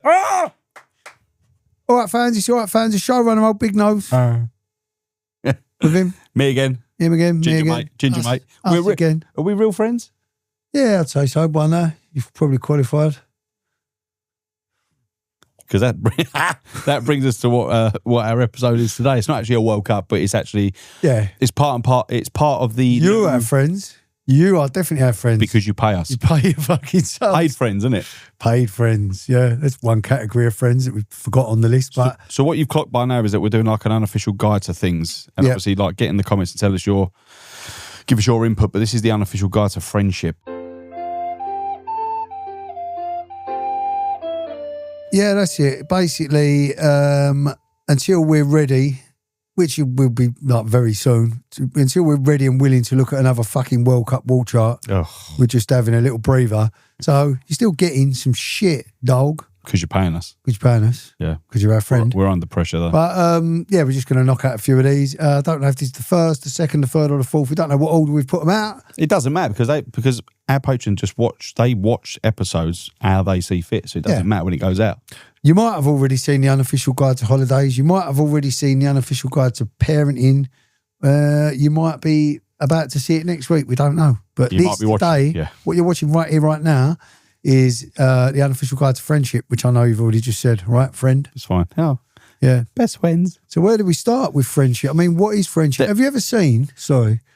Ah! All right, fans. It's all right, fans. The showrunner, old big nose. With him. Me again. Him again. Ginger me again. mate. Ginger mate. Us again. Are we real friends? Yeah, I'd say so. By now, you've probably qualified. Because that brings us to what our episode is today. It's not actually a World Cup, but it's actually it's part and part. It's part of the. You are friends. You are definitely our friends because you pay us. You pay your fucking subs. Paid friends, isn't it? Paid friends. Yeah, that's one category of friends that we forgot on the list. But so what you've clocked by now is that we're doing like an unofficial guide to things, and obviously like get in the comments and tell us give us your input. But this is the unofficial guide to friendship. Yeah, that's it. Basically, until we're ready, which will be like very soon, until we're ready and willing to look at another fucking World Cup wall chart, we're just having a little breather. So you're still getting some shit, dog. Because you're paying us. Because you're paying us. Yeah. Because you're our friend. We're under pressure though. But yeah, we're just going to knock out a few of these. I don't know if this is the first, the second, the third or the fourth. We don't know what order we've put them out. It doesn't matter because our patrons just watch episodes how they see fit. So it doesn't matter when it goes out. You might have already seen the unofficial guide to holidays. You might have already seen the unofficial guide to parenting. You might be about to see it next week. We don't know. But you might be watching, what you're watching right here, right now, is the unofficial guide to friendship, which I know you've already just said, right, friend? It's fine. Oh, yeah. Best friends. So where do we start with friendship? I mean, what is friendship? Have you ever seen,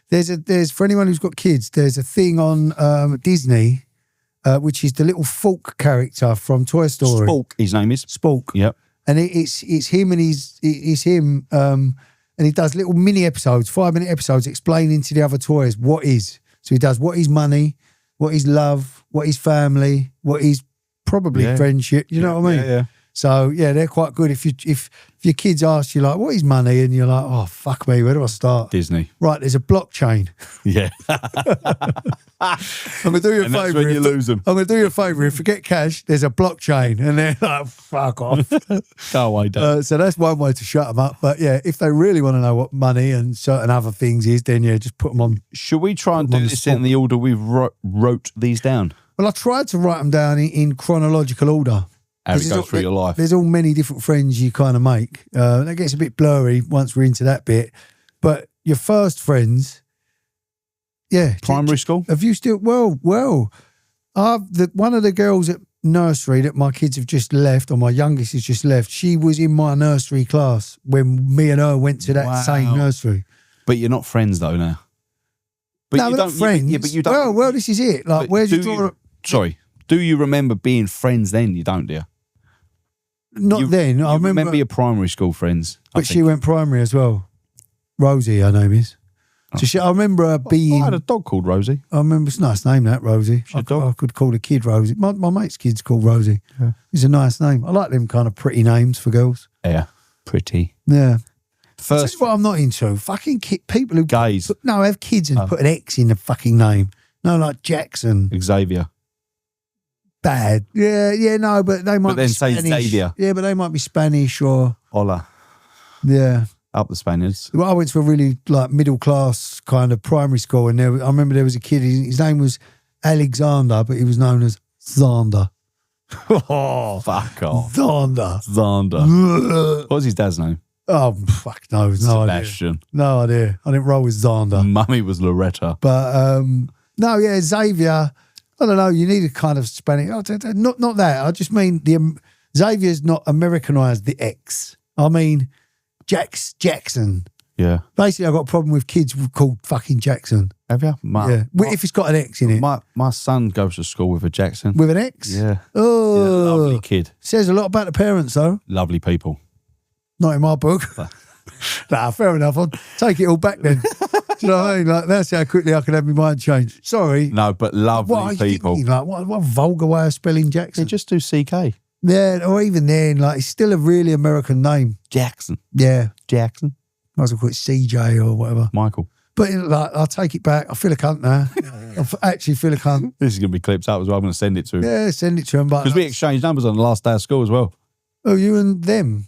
there's for anyone who's got kids, there's a thing on Disney, which is the little Falk character from Toy Story. Spalk, his name is. Spalk. Yep. And it's him and it's him, and he does little mini episodes, 5-minute episodes explaining to the other toys what is. So he does what is money, what is love, what is family, what is probably friendship. You know what I mean? Yeah. So yeah, they're quite good. If your kids ask you like, what is money? And you're like, oh fuck me, where do I start? Disney. Right, there's a blockchain. Yeah. I'm gonna do you a favour. That's when you lose them. I'm gonna do you a favour. If you forget cash, there's a blockchain, and they're like, fuck off. Go away, Dad. So that's one way to shut them up. But yeah, if they really want to know what money and certain other things is, then yeah, just put them on. Should we try and do this in the order we've wrote these down? Well, I tried to write them down in chronological order. As it goes through your life. There's all many different friends you kind of make. That gets a bit blurry once we're into that bit. But your first friends, primary school? Have you still? Well. One of the girls at nursery that my kids have just left, or my youngest has just left, she was in my nursery class when me and her went to that same nursery. But you're not friends though now. But no, we're not friends. But you don't. Well, this is it. Like, where's your draw? Sorry. Do you remember being friends then? You don't, do you? Not then. I remember your primary school friends. But she went primary as well. Rosie, her name is. So I remember her being... I had a dog called Rosie. I remember, it's a nice name, that, Rosie. I could call the kid Rosie. My mate's kid's called Rosie. Yeah. It's a nice name. I like them kind of pretty names for girls. Yeah, pretty. Yeah. First, that's what I'm not into. Fucking people who... Gays. Have kids and put an X in the fucking name. No, like Jackson. Xavier. Bad. Yeah, no, but they might be Spanish. Say Xavier. Yeah, but they might be Spanish or... Hola. Yeah. Up the Spaniards. Well, I went to a really like middle class kind of primary school, and I remember there was a kid. His name was Alexander, but he was known as Zander. Oh, fuck off, Zander. What was his dad's name? Oh, fuck no, Sebastian. Idea. No idea. I didn't roll with Zander. Mummy was Loretta. But no, yeah, Xavier. I don't know. You need a kind of Spanish. Not that. I just mean Xavier's not Americanized the X. I mean. Jackson. Yeah. Basically, I've got a problem with kids called fucking Jackson. Have you? If it's got an X in it. My son goes to school with a Jackson. With an X? Yeah. Oh. Lovely kid. Says a lot about the parents, though. Lovely people. Not in my book. Nah, fair enough. I'll take it all back then. Do you know what I mean? Like, that's how quickly I can have my mind changed. Sorry. No, but lovely people. Thinking, like, what vulgar way of spelling Jackson? They just do CK. Yeah, or even then, like, it's still a really American name. Jackson. Yeah. Jackson. Might as well call it CJ or whatever. Michael. But like, I'll take it back. I feel a cunt now. I actually feel a cunt. This is going to be clipped up as well. I'm going to send it to him. Yeah, send it to him. Because we exchanged numbers on the last day of school as well. Oh, you and them?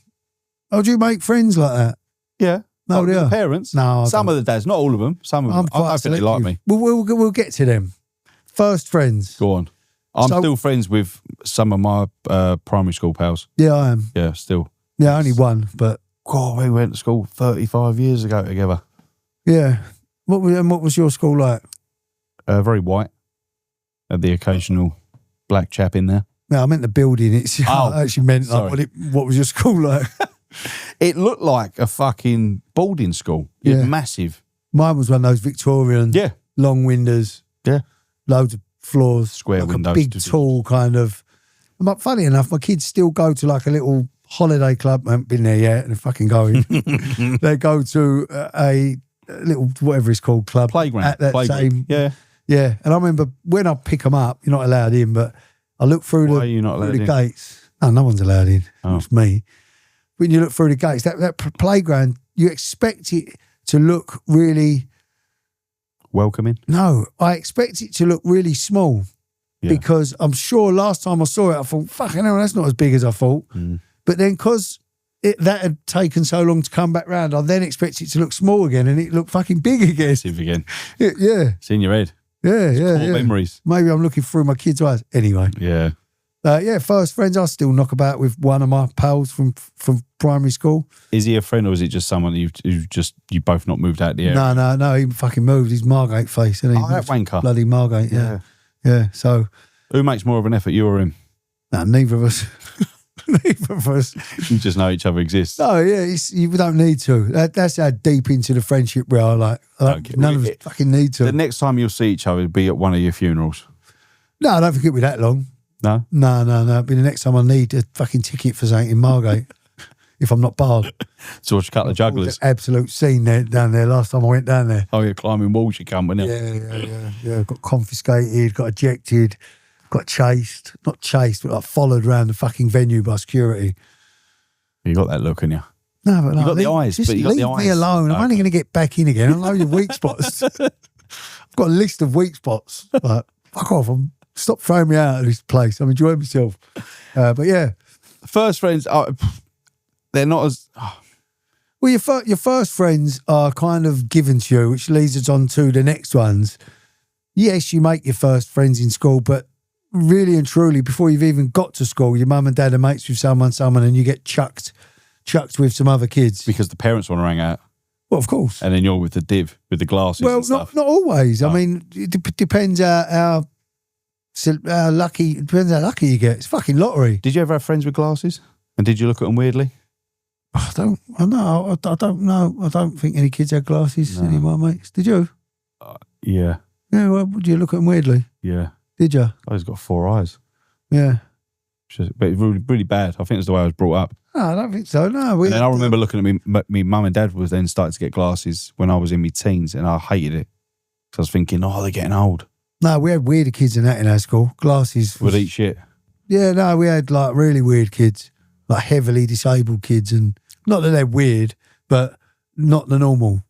Oh, do you make friends like that? Yeah. No, they are. Parents? No. Some of the dads, not all of them. Some of them. I don't think they like me. We'll get to them. First friends. Go on. I'm still friends with some of my primary school pals. Yeah, I am. Yeah, still. Yeah, only one, but God, we went to school 35 years ago together. yeah. What was your school like? Very white. Had the occasional black chap in there. No, I meant the building. I actually meant like what was your school like? It looked like a fucking boarding school. It was massive. Mine was one of those Victorian, long windows. Yeah. Loads of floors. Square like windows. A big, tall kind of. But funny enough, my kids still go to like a little holiday club. I haven't been there yet, and they're fucking going. They go to a little, whatever it's called, club. Playground. At that same. Yeah. Yeah. And I remember when I pick them up, you're not allowed in, but I look through Why are you not allowed the in? gates. No one's allowed in. Oh. It's me. When you look through the gates, that playground, you expect it to look really welcoming. No, I expect it to look really small because I'm sure last time I saw it, I thought, fucking hell, that's not as big as I thought. But then because that had taken so long to come back round, I then expect it to look small again, and it looked fucking big again. Massive again. Yeah. It's in your head. Yeah. Memories. Maybe I'm looking through my kids' eyes. Anyway. Yeah. First friends, I still knock about with one of my pals from primary school. Is he a friend, or is it just someone you both not moved out the area? No, he fucking moved. He's Margate face, isn't he? That wanker. Bloody Margate, yeah. So who makes more of an effort, you or him? No, neither of us. Neither of us. You just know each other exists. No, you don't need to. That's how deep into the friendship we are. Like none of us fucking need to. The next time you'll see each other will be at one of your funerals. No, I don't think it'll be that long. No? No. It'll be the next time I need a fucking ticket for something in Margate. If I'm not barred. To watch a couple of jugglers. Absolute scene down there last time I went down there. Oh, you're climbing walls, you come, weren't you? Yeah. Got confiscated, got ejected, got chased. Not chased, but like followed around the fucking venue by security. You got that look, haven't you? No, but you got the eyes. Just but you got the eyes. leave me alone. I'm only going to get back in again. I know your weak spots. I've got a list of weak spots. Like, fuck off. Stop throwing me out of this place. I'm enjoying myself. But yeah. First friends, they're not as... Well, your first friends are kind of given to you, which leads us on to the next ones. Yes, you make your first friends in school, but really and truly, before you've even got to school, your mum and dad are mates with someone, and you get chucked with some other kids. Because the parents want to hang out. Well, of course. And then you're with the div, with the glasses and stuff. Not always. I mean, it depends how lucky. It depends how lucky you get. It's fucking lottery. Did you ever have friends with glasses? And did you look at them weirdly? I don't know. I don't think any kids had glasses, any of my mates. Did you? Yeah. Yeah, well, did you look at them weirdly? Yeah. Did you? Oh, he's got 4 eyes. Yeah. But it's really, really bad. I think it's the way I was brought up. No, I don't think so. No. And then I remember looking at me mum and dad was then starting to get glasses when I was in my teens, and I hated it. Because I was thinking, they're getting old. No, we had weirder kids than that in our school. Glasses. Would eat shit. Yeah, no, we had like really weird kids. Like heavily disabled kids, and not that they're weird, but not the normal.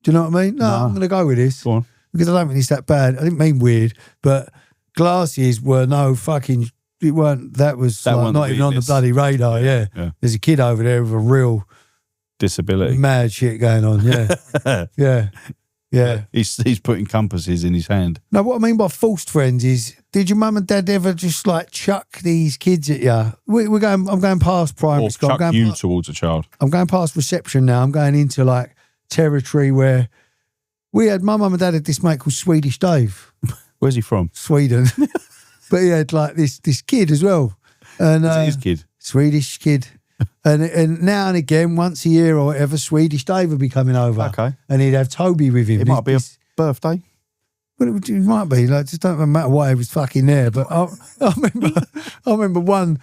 Do you know what I mean? No. I'm going to go with this. Go on. Because I don't think it's that bad. I didn't mean weird, but glasses were no fucking... It weren't... That was like not even on the bloody radar, yeah. There's a kid over there with a real... disability. Mad shit going on, yeah. Yeah. He's putting compasses in his hand. Now, what I mean by forced friends is, did your mum and dad ever just like chuck these kids at you? I'm going past primary school. Or chuck you towards a child. I'm going past reception now. I'm going into like territory where my mum and dad had this mate called Swedish Dave. Where's he from? Sweden. But he had like this kid as well. And is it his kid? Swedish kid. And now and again, once a year or whatever, Swedish Dave would be coming over. Okay. And he'd have Toby with him. It might be a birthday. Well, it might be. Like, just don't matter why he was fucking there. But I remember one,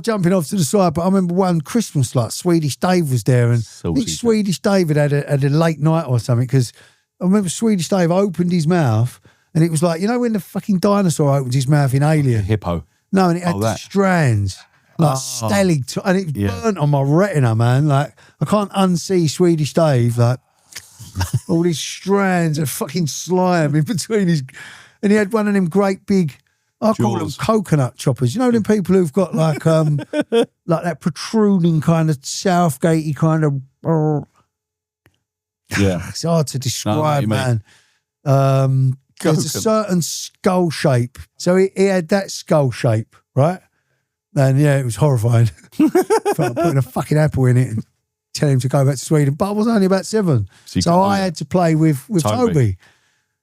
jumping off to the side, but I remember one Christmas, like Swedish Dave was there. And I think Swedish Dave had a late night or something, because I remember Swedish Dave opened his mouth and it was like, you know when the fucking dinosaur opens his mouth in Alien? A hippo. No, and it had the strands. Like and it burnt on my retina, man. Like, I can't unsee Swedish Dave, like, all these strands of fucking slime in between his... And he had one of them great big, I call them coconut choppers. You know them people who've got like like that protruding kind of Southgatey kind of... Yeah. It's hard to describe, man. God, there's a certain skull shape. So he had that skull shape, right? And yeah, it was horrifying. Felt like putting a fucking apple in it and telling him to go back to Sweden. But I was only about 7. So I had to play with Toby.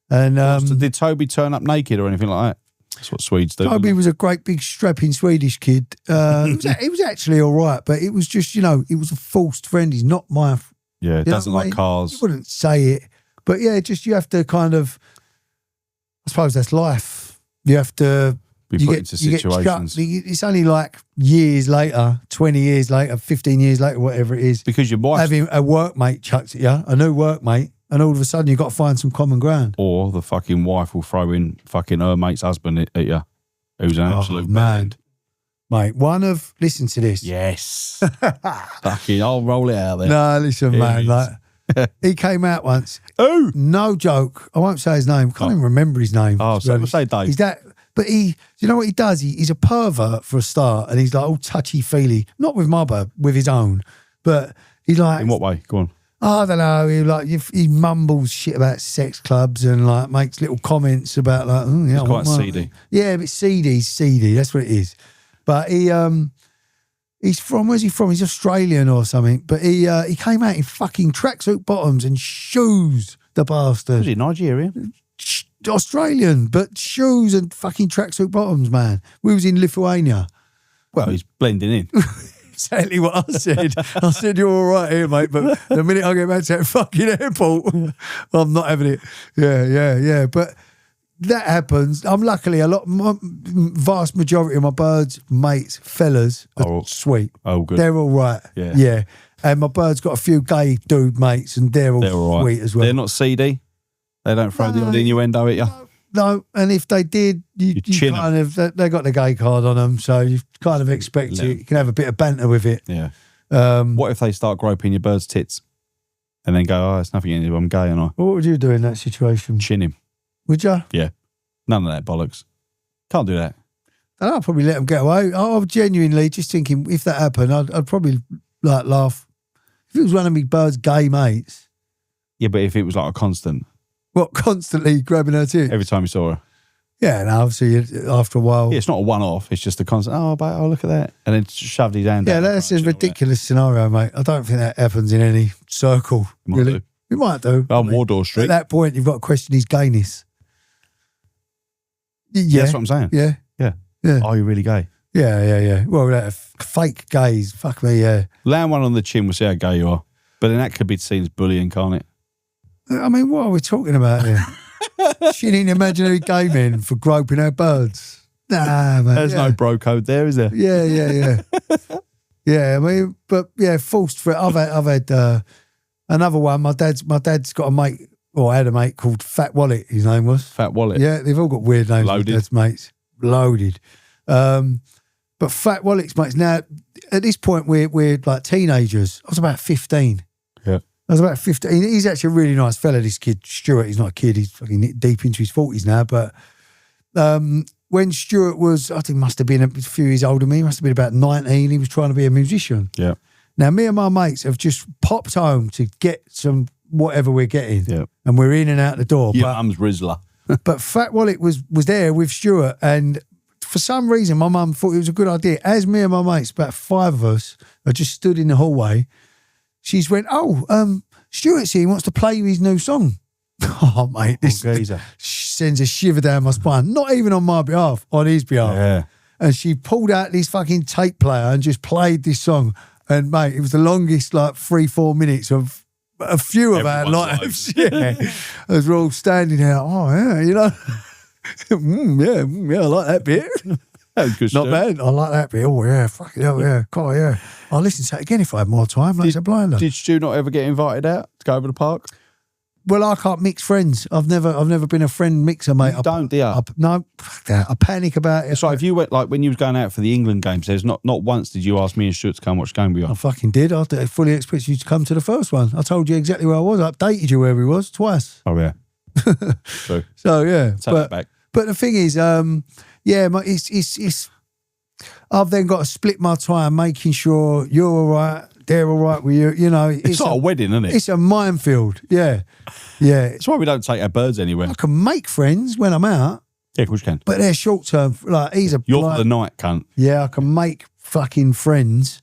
And did Toby turn up naked or anything like that? That's what Swedes do. Toby was a great big strapping Swedish kid. He was actually all right, but it was just, it was a forced friend. He's not my... Yeah, doesn't like cars. You wouldn't say it. But yeah, just you have to kind of... I suppose that's life. You have to... Be put into situations. It's only like years later, 20 years later, 15 years later, whatever it is. Because your wife... Having a workmate chucked at you, a new workmate, and all of a sudden you've got to find some common ground. Or the fucking wife will throw in fucking her mate's husband at you, who's an absolute man. Mate, listen to this. Yes. Fucking, I'll roll it out there. No, listen, man. Like, he came out once. Oh, no joke. I won't say his name. Can't even remember his name. Oh, so I'll say Dave. He's that, but you know what he does? He's a pervert for a start, and he's like all touchy-feely. Not with mother, with his own. But he's like... In what way? Go on. I don't know. He mumbles shit about sex clubs and like makes little comments about like. He's quite seedy. Yeah, but seedy. That's what it is. But he's from, where's he from? He's Australian or something. But he came out in fucking tracksuit bottoms and shoes. The bastard. Was he Nigerian? Australian, but shoes and fucking tracksuit bottoms, man. We was in Lithuania. Well, he's blending in. Exactly what I said. I said, you're all right here, mate, but the minute I get back to that fucking airport, I'm not having it. Yeah. But that happens. I'm luckily vast majority of my birds, mates, fellas are sweet. Oh, good. They're all right. Yeah. And my bird's got a few gay dude mates and they're all sweet as well. They're not seedy? They don't throw the odd innuendo at you? No, and if they did, you kind of, they got the gay card on them, so you kind of expect it. You can have a bit of banter with it. Yeah. What if they start groping your bird's tits and then go, it's nothing in it, I'm gay, and I? What would you do in that situation? Chin him. Would you? Yeah. None of that bollocks. Can't do that. I'd probably let them get away. I'm genuinely just thinking, if that happened, I'd probably like laugh. If it was one of my bird's gay mates. Yeah, but if it was like a constant. What, constantly grabbing her tits? Every time you saw her? Yeah, and obviously after a while. Yeah, it's not a one-off. It's just a constant, look at that. And then shoved his hand down. Yeah, that's a ridiculous scenario, mate. I don't think that happens in any circle, really. It might do. Wardor Street. At that point, you've got to question his gayness. Yeah. That's what I'm saying. Yeah. Are you really gay? Yeah. Well, fake gays, fuck me, yeah. Land one on the chin will see how gay you are. But then that could be seen as bullying, can't it? I mean, what are we talking about here? Shitting imaginary gay men for groping our birds. Nah, man. There's no bro code there, is there? Yeah. Yeah, I mean, but yeah, forced for it. I've had another one. My dad's got a mate, or had a mate called Fat Wallet, his name was. Fat Wallet. Yeah, they've all got weird names. Loaded. Dad's mates. Loaded. But Fat Wallet's mates, now, at this point, we're like teenagers. I was about 15. Yeah. I was about 15. He's actually a really nice fella, this kid, Stuart. He's not a kid. He's fucking deep into his 40s now. But when Stuart was, I think must have been a few years older than me, must have been about 19, he was trying to be a musician. Yeah. Now, me and my mates have just popped home to get some whatever we're getting. Yeah. And we're in and out the door. Your mum's Rizzler. But Fat Wallet was there with Stuart, and for some reason, my mum thought it was a good idea. As me and my mates, about 5 of us, are just stood in the hallway, she's went, Stuart's here, he wants to play you his new song. Oh, mate, this sends a shiver down my spine. Not even on my behalf, on his behalf. Yeah. And she pulled out this fucking tape player and just played this song. And, mate, it was the longest, 3-4 minutes of a few of our lives. Yeah. As we're all standing there, yeah, I like that bit. That was good. Not bad. I like that bit. Oh, yeah, fuck it. Oh, yeah. God, yeah. I'll listen to that again if I had more time. Like a blinder. Did Stu not ever get invited out to go over the park? Well, I can't mix friends. I've never been a friend mixer, mate. Do you? No, fuck that. I panic about it. So if you went, when you was going out for the England games, there's not once did you ask me and Stuart to come watch the game with you? I fucking did. I fully expected you to come to the first one. I told you exactly where I was. I updated you where we was twice. Oh, yeah. True. So, yeah. Take that back. But the thing is, it's I've then got to split my time making sure you're all right, they're all right with you. You know, It's like a wedding, isn't it? It's a minefield. Yeah. That's why we don't take our birds anywhere. I can make friends when I'm out. Yeah, of course you can. But they're short term. Like, he's a You're for the night, cunt. Yeah, I can make fucking friends.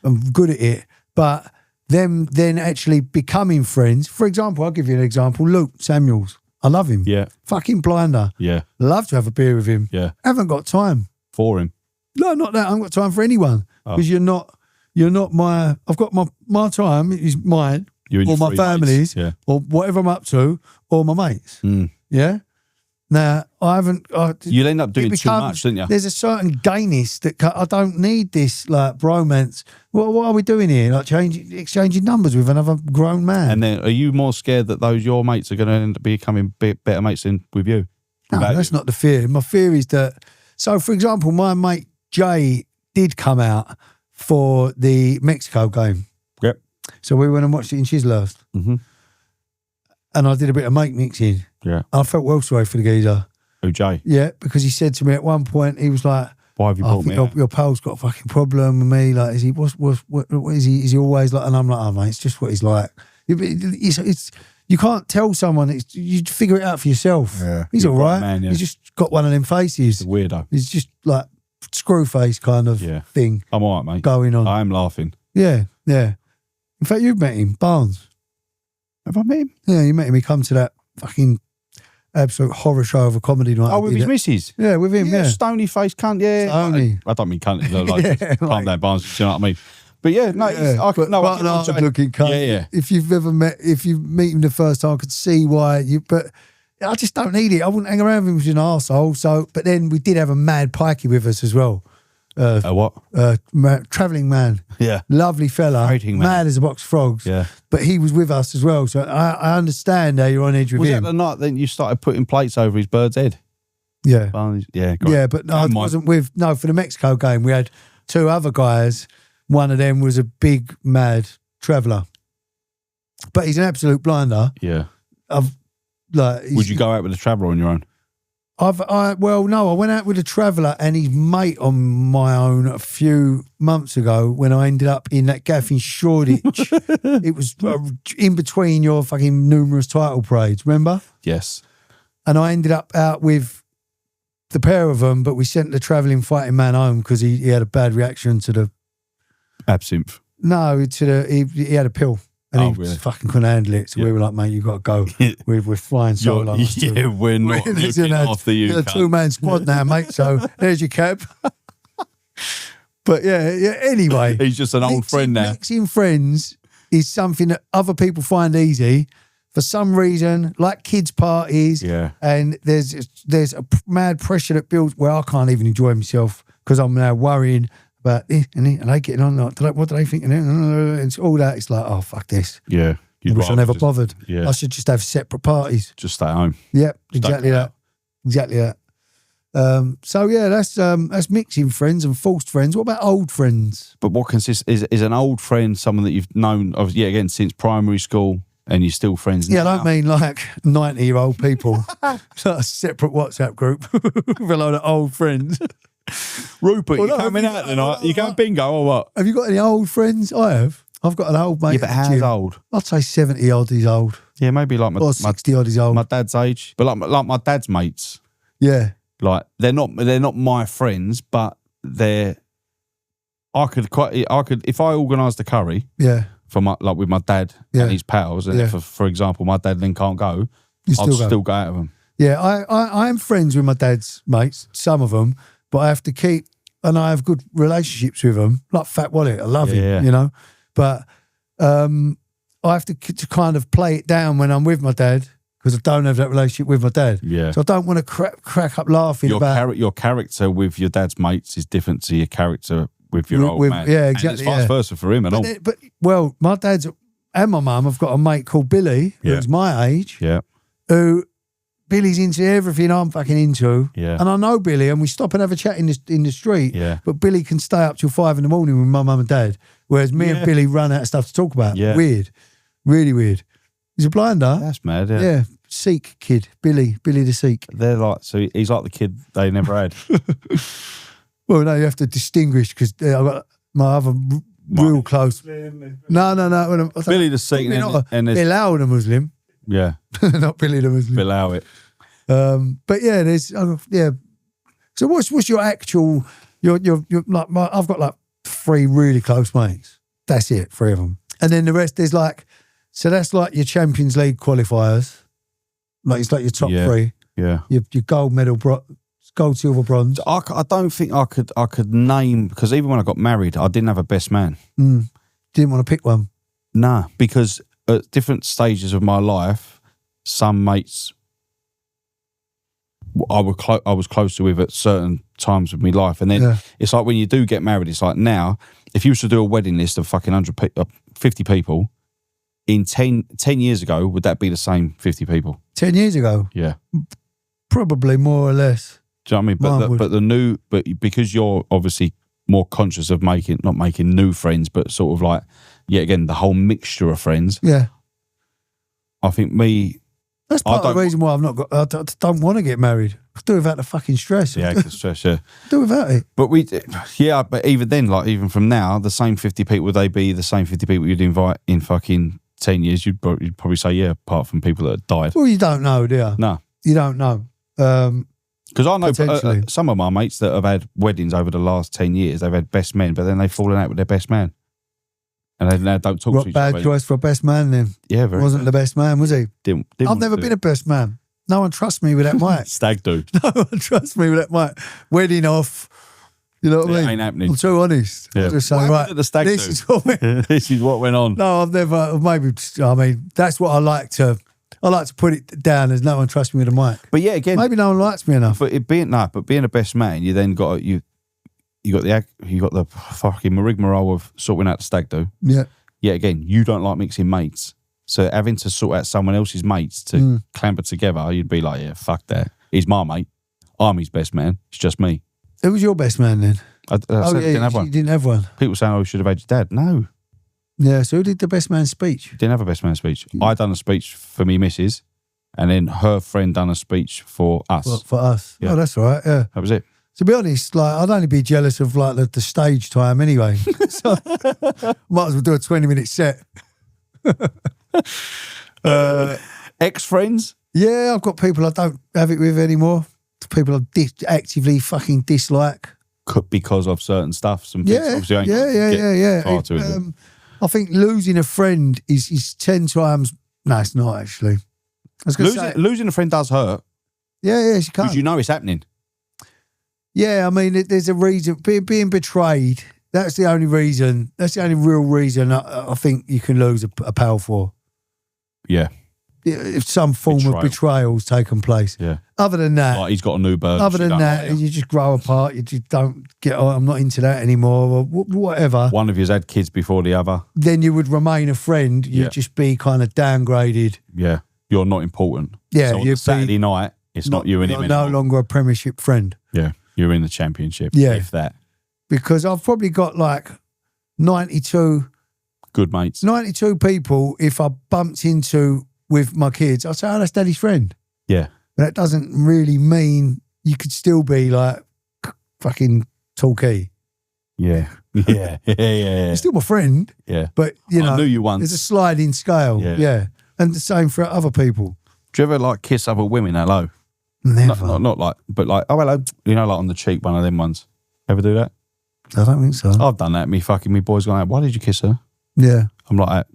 I'm good at it. But them then actually becoming friends. For example, I'll give you an example. Luke Samuels. I love him. Yeah. Fucking blinder. Yeah. Love to have a beer with him. Yeah. Haven't got time. For him. No, not that. I haven't got time for anyone. Because you're not my, I've got my time is mine. Or my family's. Yeah. Or whatever I'm up to. Or my mates. Yeah. Now, I haven't... You'll end up doing too much, don't you? There's a certain gayness that I don't need this, like, bromance. What are we doing here? Like, exchanging numbers with another grown man? And then, are you more scared that your mates are going to end up becoming better mates than with you? No, that's not the fear. My fear is that... So, for example, my mate Jay did come out for the Mexico game. Yep. So we went and watched it in Chislehurst. Mm-hmm. And I did a bit of mate mixing. Yeah. I felt well sorry for the geezer. Who, Jay? Yeah, because he said to me at one point, he was like, why have you brought me out? Your pal's got a fucking problem with me. Like, is he, what is he? Is he always like, and I'm like, oh, mate, it's just what he's like. It's you can't tell someone, you figure it out for yourself. Yeah. He's all right. Man, yeah. He's just got one of them faces. He's a weirdo. He's just like screw face kind of thing. I'm all right, mate. Going on. I am laughing. Yeah, yeah. In fact, you've met him, Barnes. Have I met him? Yeah, you met him. He come to that fucking absolute horror show of a comedy night. Oh, with his missus? Yeah, with him, yeah. Stony face cunt, yeah. Stony. I don't mean cunt, like, calm down, Barnes, you know what I mean? But yeah, no, I could, no, an looking cunt. Yeah, yeah. If you meet him the first time, I could see why but I just don't need it. I wouldn't hang around with him as an arsehole. So, but then we did have a mad pikey with us as well. A what? Travelling man. Yeah. Lovely fella. Trading man. Mad as a box of frogs. Yeah. But he was with us as well. So I understand how you're on edge with was him. Was that the night then you started putting plates over his bird's head? Yeah. Yeah. Yeah, but no, it wasn't for the Mexico game, we had two other guys. One of them was a big, mad traveller. But he's an absolute blinder. Yeah. Would you go out with a traveller on your own? I went out with a traveller and his mate on my own a few months ago when I ended up in that gaff in Shoreditch. It was in between your fucking numerous title parades, remember? Yes. And I ended up out with the pair of them, but we sent the travelling fighting man home because he had a bad reaction to the... Absinthe? No, he had a pill. And he fucking couldn't handle it. So we were like, mate, you got to go. We're flying solo. Yeah, we're not looking after you. A two-man squad now, mate. So there's your cab. But yeah, anyway. He's just an old friend now. Mixing friends is something that other people find easy. For some reason, like kids' parties. Yeah. And there's a mad pressure that builds where I can't even enjoy myself because I'm now worrying about and they getting on. Like, what do they think? And all that. It's like, oh, fuck this. Yeah. I wish I never bothered. Yeah. I should just have separate parties. Just stay home. Yep, exactly that. Exactly that. So yeah, that's mixing friends and false friends. What about old friends? But what consists is an old friend someone that you've known since primary school and you're still friends now? Yeah, I don't mean like 90-year-old people. It's like a separate WhatsApp group with a load of old friends. Rupert, you coming out tonight? You going bingo or what? Have you got any old friends? I have. I've got an old mate. Yeah, but how's old? I'd say 70 odd is old. Yeah, maybe like or 60 odd is old. My dad's age, but like my dad's mates. Yeah, like they're not my friends, but I could if I organised a curry. Yeah. With my dad and his pals, and if, for example, my dad then can't go, I'd still go out of them. Yeah, I am friends with my dad's mates, some of them, but I have to keep, and I have good relationships with them, like Fat Wallet, I love him, you know, but I have to kind of play it down when I'm with my dad because I don't have that relationship with my dad. Yeah. So I don't want to crack up laughing about... Your character with your dad's mates is different to your character with your old man. Yeah, exactly. And it's vice versa for him and all. Well, my dad's and my mum have got a mate called Billy, who's my age, who Billy's into everything I'm fucking into. Yeah. And I know Billy, and we stop and have a chat in the street. Yeah. But Billy can stay up till 5 a.m. with my mum and dad, whereas me and Billy run out of stuff to talk about. Yeah. Weird. Really weird. He's a blinder. That's mad, yeah. Yeah. Sikh kid. Billy the Sikh. They're like, so he's like the kid they never had. Well, no, you have to distinguish because I've got my other real close. No. Billy the Seaton and there's Bilal the Muslim. Yeah. Not Billy the Muslim. Bilal it. But yeah, there's So what's your actual? You're like I've got like 3 really close mates. That's it, 3 of them, and then the rest there's like. So that's like your Champions League qualifiers. Like it's like your top 3. Yeah. Your gold medal, gold, silver, bronze. I don't think I could name, because even when I got married, I didn't have a best man. Didn't want to pick one. Nah, because at different stages of my life, some mates I was close to with at certain times of my life, and then it's like when you do get married, it's like now, if you was to do a wedding list of fucking 50 people, in 10 years ago, would that be the same 50 people? 10 years ago? Yeah. Probably more or less. Do you know what I mean? But because you're obviously more conscious of not making new friends, but sort of like, yet again, the whole mixture of friends. Yeah. I think that's part of the reason why I don't want to get married. I do without the fucking stress. Yeah, the stress, yeah. Do without it. But but even then, like even from now, the same 50 people, would they be the same 50 people you'd invite in fucking 10 years? You'd probably say, yeah, apart from people that have died. Well, you don't know, do you? No. You don't know. Because I know some of my mates that have had weddings over the last 10 years, they've had best men, but then they've fallen out with their best man. And they don't talk to each other. Bad choice for a best man then. Yeah, very. Wasn't the best man, was he? I've never been a best man. No one trusts me with that mic. Stag do. No one trusts me with that mic. Wedding off. You know what I mean? Ain't happening. I'm too honest. Yeah. I'm just saying, right, this is what went on. No, I've never, that's what I like to put it down as no one trusts me with a mic. But yeah, again. Maybe no one likes me enough. But being a best man, you then got you got the fucking rigmarole of sorting out the stag do. Yeah. Yeah, again, you don't like mixing mates. So having to sort out someone else's mates to clamber together, you'd be like, yeah, fuck that. He's my mate. I'm his best man. It's just me. Who was your best man then? I didn't have one. You didn't have one? People saying, you should have had your dad. No. Yeah, so who did the best man speech? Didn't have a best man speech. I done a speech for me missus, and then her friend done a speech for us. For us? Yeah. Oh, that's all right, yeah. That was it. To be honest, like I'd only be jealous of like the stage time anyway. So might as well do a 20-minute set. Ex-friends? Yeah, I've got people I don't have it with anymore. People I actively fucking dislike. Because of certain stuff. Some things yeah. Far too into. I think losing a friend is 10 times... No, it's not actually. I was gonna say, losing a friend does hurt. Yeah, she can't. Because you know it's happening. Yeah, I mean, there's a reason. Being betrayed, that's the only reason. That's the only real reason I think you can lose a pal for. Yeah. If some form of betrayal's taken place. Yeah. Other than that. Like he's got a new bird. Other than that, you just grow apart. You just don't get, I'm not into that anymore, or whatever. One of you's had kids before the other. Then you would remain a friend. You'd just be kind of downgraded. Yeah. You're not important. Yeah. So on Saturday night, it's not you and him anymore. No longer a Premiership friend. Yeah. You're in the Championship. Yeah. If that. Because I've probably got like 92 good mates. 92 people if I bumped into with my kids, I'd say, oh, that's Daddy's friend. Yeah. But that doesn't really mean you could still be like fucking talkie. Yeah. Yeah. Yeah. You're still my friend. Yeah. But, I knew you once. There's a sliding scale. Yeah. And the same for other people. Do you ever like kiss other women hello? Never. Not like, but like, oh, hello. You know, like on the cheek, one of them ones. Ever do that? I don't think so. I've done that. Me boy's gone out, why did you kiss her? Yeah. I'm like,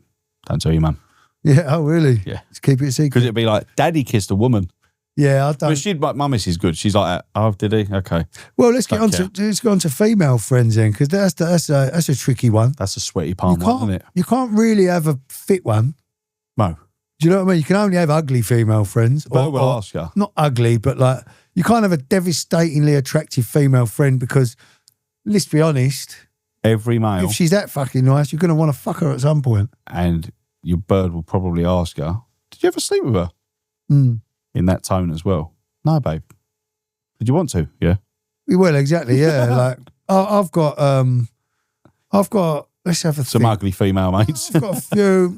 don't tell your mum. Yeah, oh really? Yeah. Just keep it a secret. Because it'd be like, Daddy kissed a woman. Yeah, I don't. But my missus is good. She's like, oh, did he? Okay. Well, let's get on to female friends then, because that's a tricky one. That's a sweaty palm one, isn't it? You can't really have a fit one. No. Do you know what I mean? You can only have ugly female friends. But we'll ask you. Not ugly, but like, you can't have a devastatingly attractive female friend because, let's be honest, every male, if she's that fucking nice, you're going to want to fuck her at some point. And your bird will probably ask her, did you ever sleep with her? In that tone as well. No, babe. Did you want to? Yeah. Well, exactly. Yeah. Like I've got. Let's have some ugly female mates. I've got a few.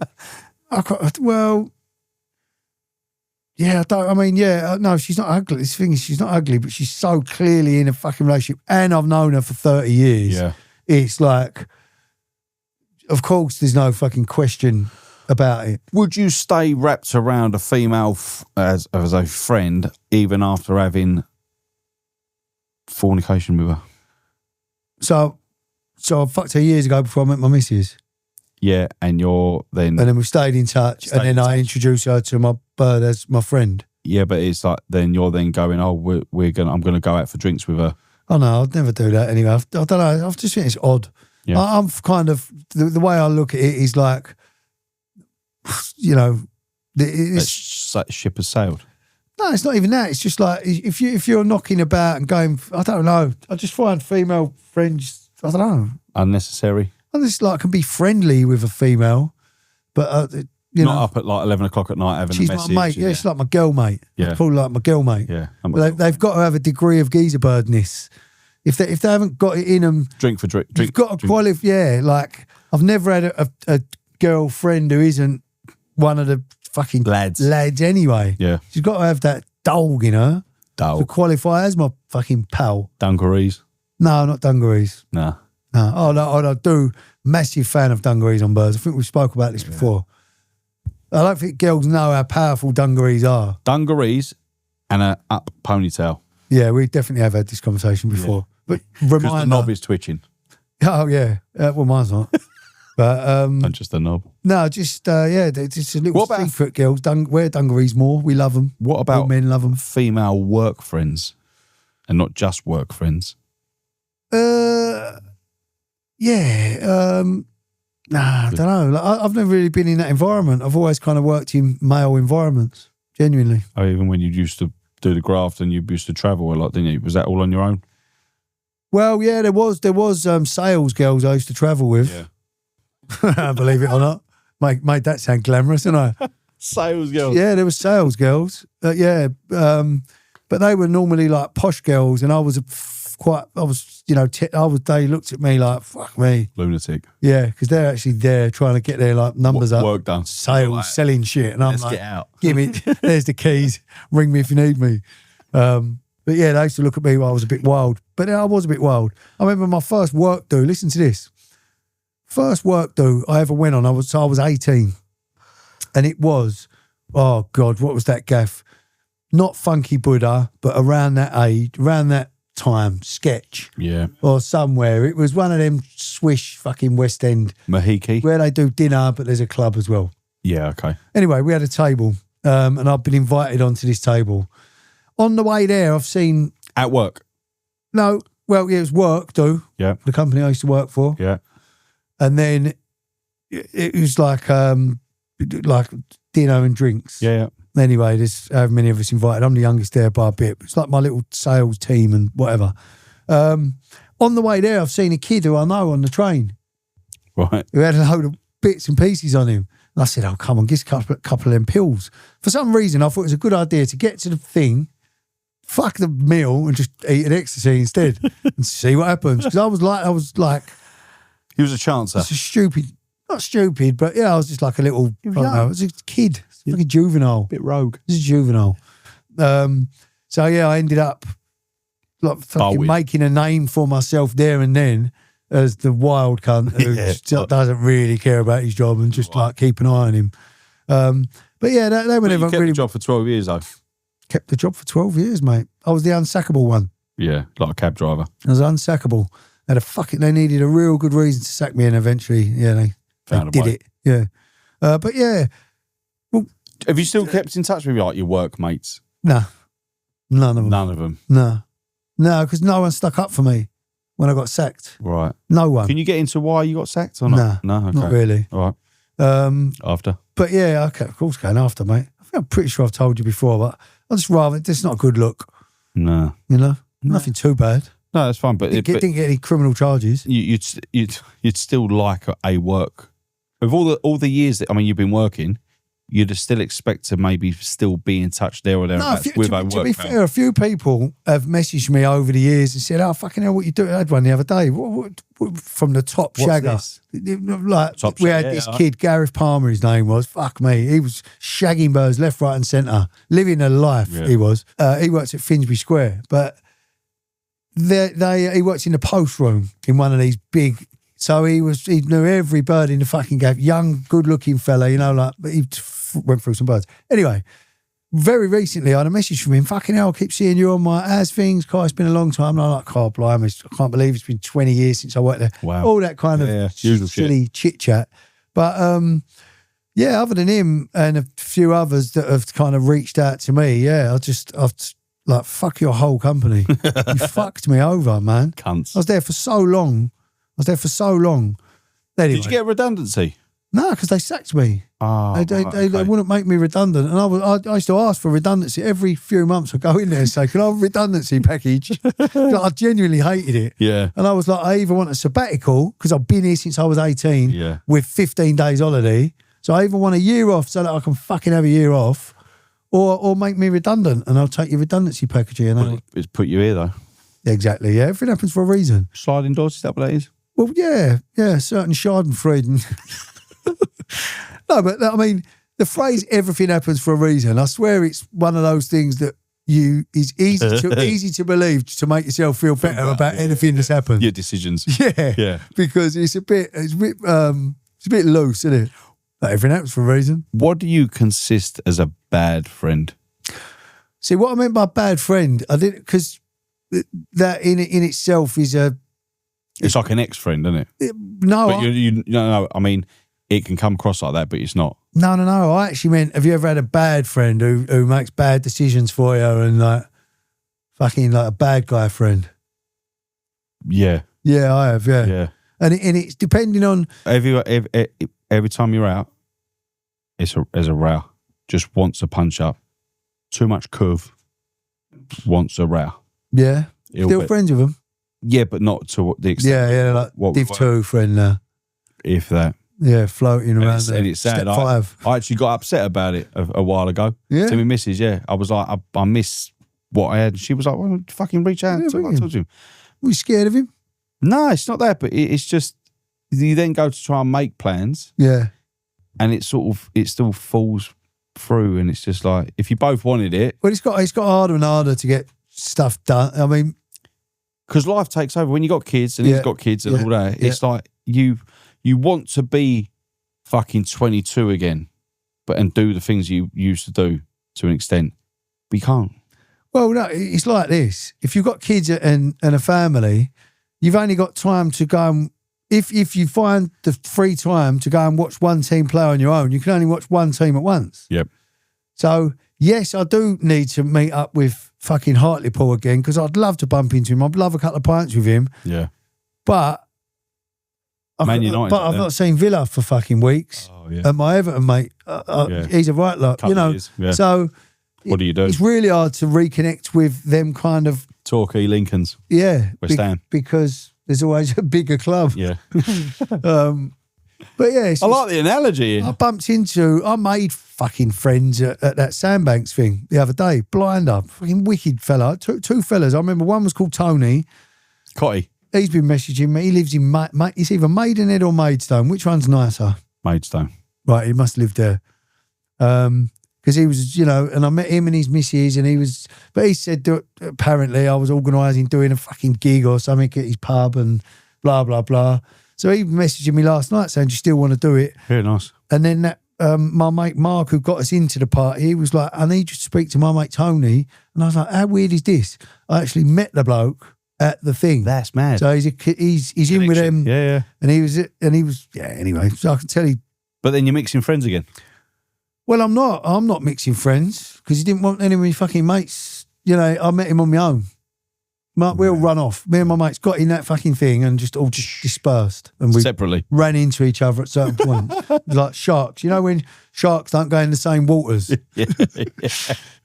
Yeah. No, she's not ugly. This thing is, she's not ugly, but she's so clearly in a fucking relationship, and I've known her for 30 years. Yeah. It's like, of course, there's no fucking question about it. Would you stay wrapped around a female as a friend even after having fornication with her? So I fucked her years ago before I met my missus. Yeah, and then we stayed in touch, and then I introduced her to my bird as my friend. Yeah, but it's like then you're then going, oh, I'm gonna go out for drinks with her. Oh no, I'd never do that anyway. I don't know. I just think it's odd. Yeah. I'm kind of the way I look at it is like, it's That ship has sailed. no, it's not even that. It's just like if you're knocking about and going, I don't know. I just find female friends, I don't know, Unnecessary. I just like can be friendly with a female, but Not up at like 11 o'clock at night having she's a message. my mate. Yeah, she's like my girl mate. Yeah. I call her like my girl mate. Yeah. But they've got to have a degree of geezer birdness. If they haven't got it in them, drink for drink. you've got to qualify. Yeah, like I've never had a girlfriend who isn't one of the fucking lads anyway. Yeah. She's got to have that dog in her to qualify as my fucking pal. Dungarees? No, not dungarees. No. No. Oh, no, I do. Massive fan of dungarees on birds. I think we spoke about this before. I don't think girls know how powerful dungarees are. Dungarees and a up ponytail. Yeah, we definitely have had this conversation before. Yeah. But because the knob is twitching. Oh, yeah. Well, mine's not. But and just a knob. No, just it's a little secret. Girls wear dungarees more. We love them. What about all men love them? Female work friends, and not just work friends? Yeah. I don't know. Like, I've never really been in that environment. I've always kind of worked in male environments. Genuinely. Oh, even when you used to do the graft and you used to travel a lot, didn't you? Was that all on your own? Well, yeah, there was sales girls I used to travel with. Yeah. Believe it or not. Made that sound glamorous, didn't I? Sales girls. Yeah, there were sales girls. But they were normally like posh girls, and they looked at me like, fuck me. Lunatic. Yeah, because they're actually there trying to get their like numbers up. Work done. Sales, selling shit. And I'm Let's like, get out. Give me, there's the keys. Ring me if you need me. But yeah, they used to look at me while I was a bit wild. But I was a bit wild. I remember my first work do. Listen to this. First work do I ever went on, I was 18. And it was, oh God, what was that gaff? Not Funky Buddha, but around that age, around that time, Sketch. Yeah. Or somewhere. It was one of them swish fucking West End. Mahiki. Where they do dinner, but there's a club as well. Yeah, okay. Anyway, we had a table, and I've been invited onto this table. On the way there, I've seen... At work? No, well, it was work, though. Yeah. The company I used to work for. Yeah. And then it was like dinner and drinks. Yeah. Anyway, there's however many of us invited. I'm the youngest there by a bit. It's like my little sales team and whatever. On the way there, I've seen a kid who I know on the train. Right. Who had a load of bits and pieces on him. And I said, oh, come on, give us a couple of them pills. For some reason, I thought it was a good idea to get to the thing, fuck the meal and just eat an ecstasy instead and see what happens. Because I was like... He was a chancer. It's a stupid, not stupid, but yeah, I was just like a little, I don't know, I was a kid. It's like a juvenile. Bit rogue. This is juvenile. So yeah, I ended up like fucking making a name for myself there and then as the wild cunt who doesn't really care about his job and just like keep an eye on him. But yeah, they were never kept really... the job for 12 years though. Kept the job for 12 years, mate. I was the unsackable one. Yeah, like a cab driver. I was unsackable. They needed a real good reason to sack me, and eventually, yeah, they did it. Yeah. But yeah. Well, have you still kept in touch with like your workmates? No. None of them. None of them? No. No, because no one stuck up for me when I got sacked. Right. No one. Can you get into why you got sacked or not? No, okay. Not really. All right. After? But yeah, okay, of course going after, mate. I think I'm pretty sure I've told you before, but I'd just rather, it's not a good look. No. You know? No. Nothing too bad. No, that's fine. But didn't get any criminal charges. You'd still like a work with all the years that you've been working. You'd still expect to maybe still be in touch there or there with a work. To be fair, a few people have messaged me over the years and said, "Oh fucking hell, what you doing?" I had one the other day. What from the top shagger? Like top we had this kid, Gareth Palmer, his name was. Fuck me, he was shagging birds left, right, and centre, living a life. Yeah. He was. He worked at Finsbury Square, but he worked in the post room in one of these big So he knew every bird in the fucking gaff. Young, good-looking fella, you know, like, but he went through some birds. Anyway, very recently I had a message from him. Fucking hell, I keep seeing you on my as things. Kai, it's been a long time. And I'm like, God, blimey, I can't believe it's been 20 years since I worked there. Wow. All that kind of silly chit-chat. But, yeah, other than him and a few others that have kind of reached out to me, yeah, I've like, fuck your whole company. You fucked me over, man. Cunts. I was there for so long. Anyway. Did you get redundancy? No, because they sacked me. Oh, They wouldn't make me redundant. And I used to ask for redundancy every few months. I'd go in there and say, can I have a redundancy package? I genuinely hated it. Yeah. And I was like, I either want a sabbatical, because I've been here since I was 18 with 15 days holiday. So I either want a year off so that I can fucking have a year off, or make me redundant and I'll take your redundancy package here. It's put you here, though. Exactly, yeah. Everything happens for a reason. Sliding doors, is that what that is? Well, yeah, certain Schadenfreude. No, but I mean, the phrase "everything happens for a reason." I swear, it's one of those things that is easy to believe to make yourself feel better about anything that's happened. Your decisions. Yeah, because it's a bit loose, isn't it? Like, everything happens for a reason. What do you consist as a bad friend? See, what I meant by bad friend, I didn't, because that in itself is a. It's like an ex-friend, isn't it? No, but no. I mean, it can come across like that, but it's not. No. I actually meant, have you ever had a bad friend who makes bad decisions for you and like fucking like a bad guy friend? Yeah. Yeah, I have. Yeah. Yeah. And it's depending on every time you're out, there's a row. Just wants a punch up. Too much curve. Wants a row. Yeah. Still friends with them. Yeah, but not to the extent. Yeah, like Div 2 friend now. If that. Yeah, floating around there. And it's sad. Step 5. I actually got upset about it a while ago. Yeah. To my missus, yeah. I was like, I miss what I had. She was like, well, fucking reach out. I told you. Were you scared of him? No, it's not that, but it's just, you then go to try and make plans. Yeah. And it still falls through, and it's just like, if you both wanted it. Well, it's got harder and harder to get stuff done. I mean, because life takes over when you got kids and he's got kids and all that. It's like you want to be fucking 22 again, and do the things you used to do to an extent, but you can't. Well, no, it's like this. If you've got kids and a family, you've only got time to go and, if you find the free time to go and watch one team play on your own, you can only watch one team at once. Yep. So, yes, I do need to meet up with fucking Hartlepool again, because I'd love to bump into him. I'd love a couple of pints with him. Yeah. But Man United, I've not seen Villa for fucking weeks. Oh, yeah. And my Everton mate, he's a right lot, you know. Yeah. So what do you do? It's really hard to reconnect with them kind of. Torquay, Lincolns. Yeah. West Ham. Because there's always a bigger club. Yeah. But yeah. I like the analogy. I made fucking friends at that Sandbanks thing the other day. Blinder. Fucking wicked fella. Two fellas. I remember one was called Tony. Cotty. He's been messaging me. He lives in, it's either Maidenhead or Maidstone. Which one's nicer? Maidstone. Right, he must live there. Because he was, and I met him and his missus, and he said that apparently I was organising doing a fucking gig or something at his pub and blah, blah, blah. So he messaged me last night saying, do you still want to do it? Very nice. And then that, my mate Mark, who got us into the party, he was like, I need you to speak to my mate Tony. And I was like, how weird is this? I actually met the bloke at the thing. That's mad. So he's in with them. Yeah. And he was anyway, so I can tell you. But then you're mixing friends again. Well, I'm not mixing friends, because he didn't want any of my fucking mates. I met him on my own. We all run off. Me and my mates got in that fucking thing and just dispersed. And we separately ran into each other at certain points. Like sharks. You know when sharks don't go in the same waters? Yeah.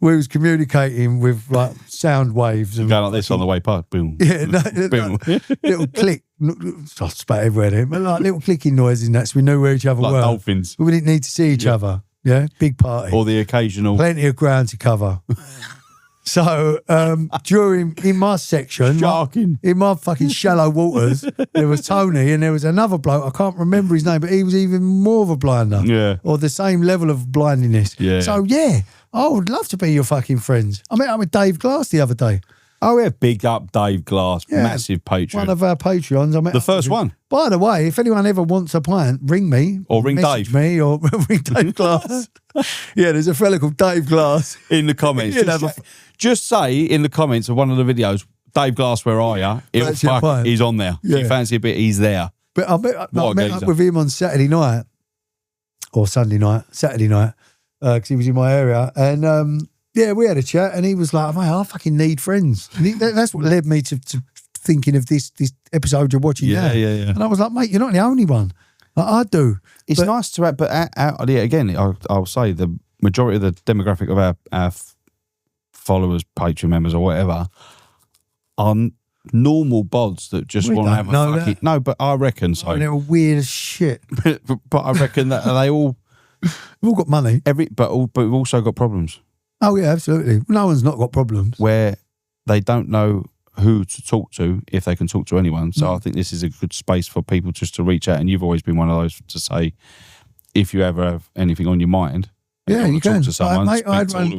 We was communicating with like sound waves. And going like this on the way past. Boom. Yeah. Boom. Little click. I spat everywhere then. But like little clicking noises and that, so we knew where each other like were. Dolphins. We didn't need to see each other. Yeah. Big party. Or the occasional. Plenty of ground to cover. So in my section, in my fucking shallow waters, there was Tony and there was another bloke. I can't remember his name, but he was even more of a blinder. Yeah. Or the same level of blindiness. Yeah. So yeah, I would love to be your fucking friends. I met up with Dave Glass the other day. Oh, yeah, big up Dave Glass, massive patron. One of our Patreons. I met the first one. By the way, if anyone ever wants a pint, ring me. Or ring Dave. Me or ring Dave Glass. Yeah, there's a fella called Dave Glass. In the comments. Just say in the comments of one of the videos, Dave Glass, where are you? He's on there. Yeah. If you fancy a bit, he's there. But I met up with him on Saturday night. Or Saturday night, because he was in my area. And we had a chat, and he was like, mate, I fucking need friends. And that's what led me to thinking of this episode you're watching now. Yeah. And I was like, mate, you're not the only one. Like, I do. It's nice to have, but again, I'll say the majority of the demographic of our followers, Patreon members, or whatever, are normal bods that just want to have a fucking... No, but I reckon so. And they're weird as shit. but I reckon that they all... We've all got money. But we've also got problems. Oh, yeah, absolutely. No one's not got problems. Where they don't know who to talk to, if they can talk to anyone. So I think this is a good space for people just to reach out. And you've always been one of those to say, if you ever have anything on your mind... Yeah, you can. Talk to someone, mate, I had one I'm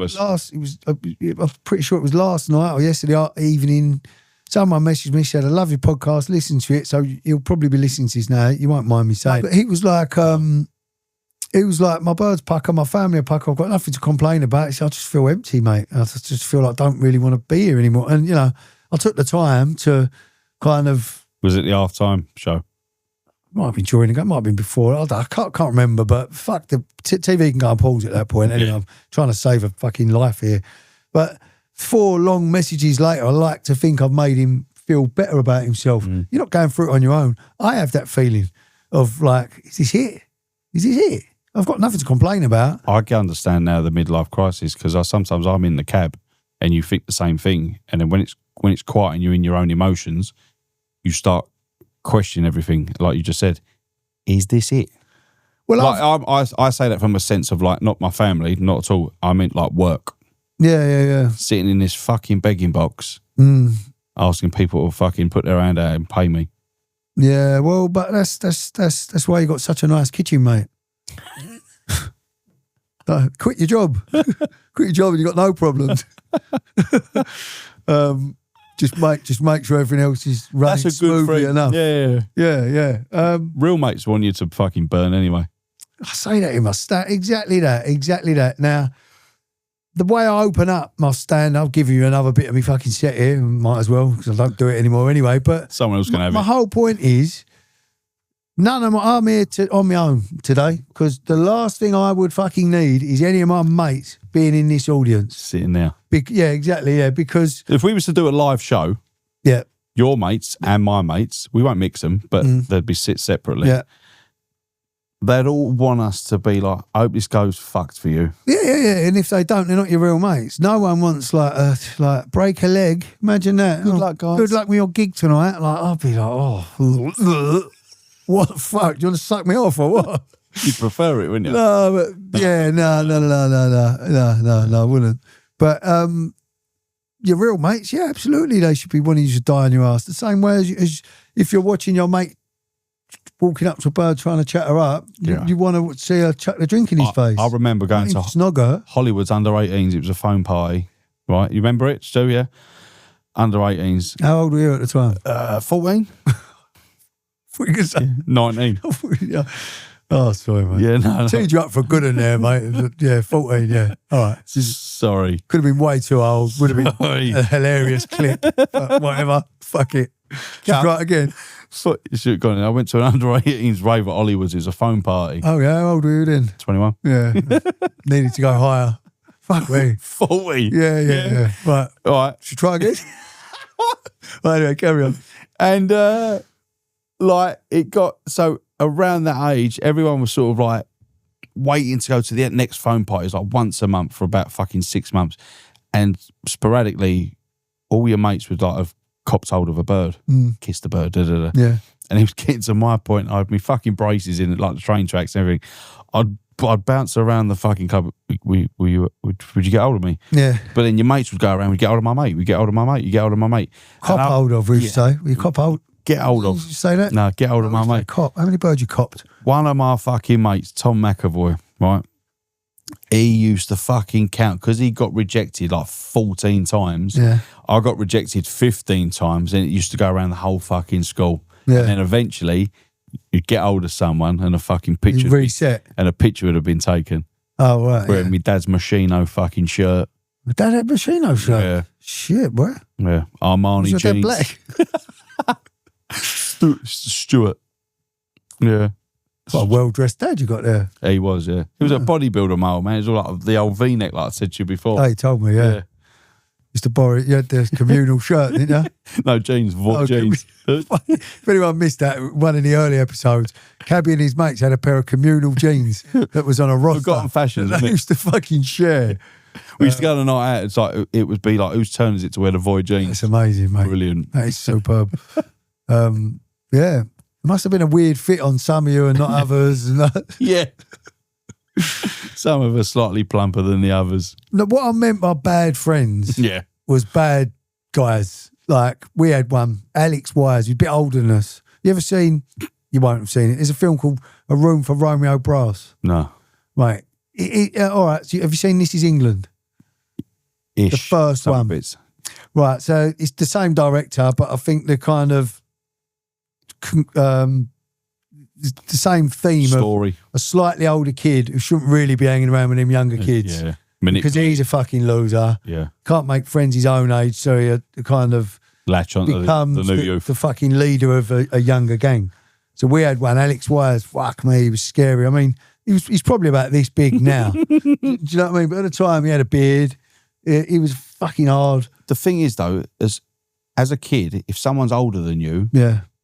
pretty sure it was last night or yesterday evening. Someone messaged me, said, I love your podcast, listen to it. So he'll probably be listening to this now. You won't mind me saying. But he was like, my birds pucker, my family are pucker. I've got nothing to complain about. He said, I just feel empty, mate. I just feel like I don't really want to be here anymore. And, I took the time to kind of... Was it the half-time show? Might have been during the game, might have been before. I can't remember, but fuck, the TV can go on pause at that point. Anyway, I'm trying to save a fucking life here. But 4 long messages later, I like to think I've made him feel better about himself. You're not going through it on your own. I have that feeling of like, is this it? Is this it? I've got nothing to complain about. I can understand now the midlife crisis, because sometimes I'm in the cab and you think the same thing, and then when it's quiet and you're in your own emotions, you start questioning everything. Like you just said, is this it? Well, like, I say that from a sense of like, not my family, not at all. I meant like work. Yeah. Sitting in this fucking begging box, asking people to fucking put their hand out and pay me. Yeah, well, but that's why you got such a nice kitchen, mate. Quit your job. Quit your job and you got no problems. Just make sure everything else is running smoothly enough. Yeah. Real mates want you to fucking burn anyway. I say that in my stand. Exactly that. Now, the way I open up my stand, I'll give you another bit of me fucking set here. Might as well, because I don't do it anymore anyway. But someone else can have it. My whole point is, I'm here on my own today, because the last thing I would fucking need is any of my mates being in this audience. Sitting there. Yeah, exactly, yeah, because... If we was to do a live show, your mates and my mates, we won't mix them, but they'd be sit separately. Yeah. They'd all want us to be like, I hope this goes fucked for you. Yeah, and if they don't, they're not your real mates. No one wants like break a leg. Imagine that. Good luck, guys. Good luck with your gig tonight. Like, I'll be like, what the fuck? Do you want to suck me off or what? You'd prefer it, wouldn't you? No, but no, I wouldn't. But your real mates, yeah, absolutely, they should be wanting you to die on your ass. The same way as if you're watching your mate walking up to a bird trying to chat her up, you want to see her chuck the drink in his face. I remember going to Snogger. Hollywood's under-18s. It was a phone party, right? You remember it, Stu, yeah? Under-18s. How old were you at the time? 14. What you could say? 19. Oh, sorry, mate. Yeah, no. Teed you up for good in there, mate. Yeah, 14, yeah. All right. Sorry. Could have been way too old. Would have been a hilarious clip. Whatever. Fuck it. Just try it again. You should have gone in. I went to an under-18s rave at Hollywood's. It was a phone party. Oh, yeah. How old were you then? 21. Yeah. Needed to go higher. Fuck me. 40. Yeah. Right. All right. Should we try again? Well, anyway, carry on. And, it got... So, around that age, everyone was sort of like waiting to go to the next phone party. It was like once a month for about fucking 6 months. And sporadically, all your mates would like have copped hold of a bird, kissed the bird, Yeah. And he was getting to my point. I had my fucking braces in like the train tracks and everything. I'd bounce around the fucking club. Would you get hold of me? Yeah. But then your mates would go around. We get hold of my mate. We get hold of my mate. You get hold of my mate. Cop hold of, we say. You cop hold. Get hold of. Did you say that? No, get hold of my mate. Cop. How many birds you copped? One of my fucking mates, Tom McAvoy, right? He used to fucking count because he got rejected like 14 times. Yeah. I got rejected 15 times, and it used to go around the whole fucking school. Yeah. And then eventually, you'd get hold of someone, and a fucking picture reset, and a picture would have been taken. Oh right. Wearing my dad's Machino fucking shirt. My dad had Machino shirt. Yeah. Shit, boy. Yeah. Armani Was your dad jeans. black? Stuart. Yeah. What a well-dressed dad you got there. He was, yeah. He was a bodybuilder, my old man. It was all like the old V-neck, like I said to you before. Oh, he told me, yeah. Used to borrow it. You had the communal shirt, didn't you? No, jeans, jeans. If anyone missed that, one of the early episodes, Cabbie and his mates had a pair of communal jeans that was on a roster. Forgotten fashion, that isn't they it? used to fucking share. We used to go on a night out. It's like it would be like, whose turn is it to wear the void jeans? It's amazing, mate. Brilliant. That is superb. Yeah. It must have been a weird fit on some of you and not others. Yeah. Some of us slightly plumper than the others. Look, what I meant by bad friends was bad guys. Like, we had one, Alex Wise, he's a bit older than us. You ever seen, you won't have seen it, there's a film called A Room for Romeo Brass. No. Right. All right, so have you seen This Is England? Ish. The first Some one. bits. Right, so it's the same director, but I think the kind of the same theme Story. of a slightly older kid who shouldn't really be hanging around with them younger kids. Yeah. Because he's a fucking loser. Yeah. Can't make friends his own age, so he kind of Latch on to becomes the new youth. the fucking leader of a younger gang. So we had one, Alex Wise, fuck me, he was scary. I mean, he's probably about this big now. Do you know what I mean? But at the time, he had a beard. He was fucking hard. The thing is, though, as a kid, if someone's older than you,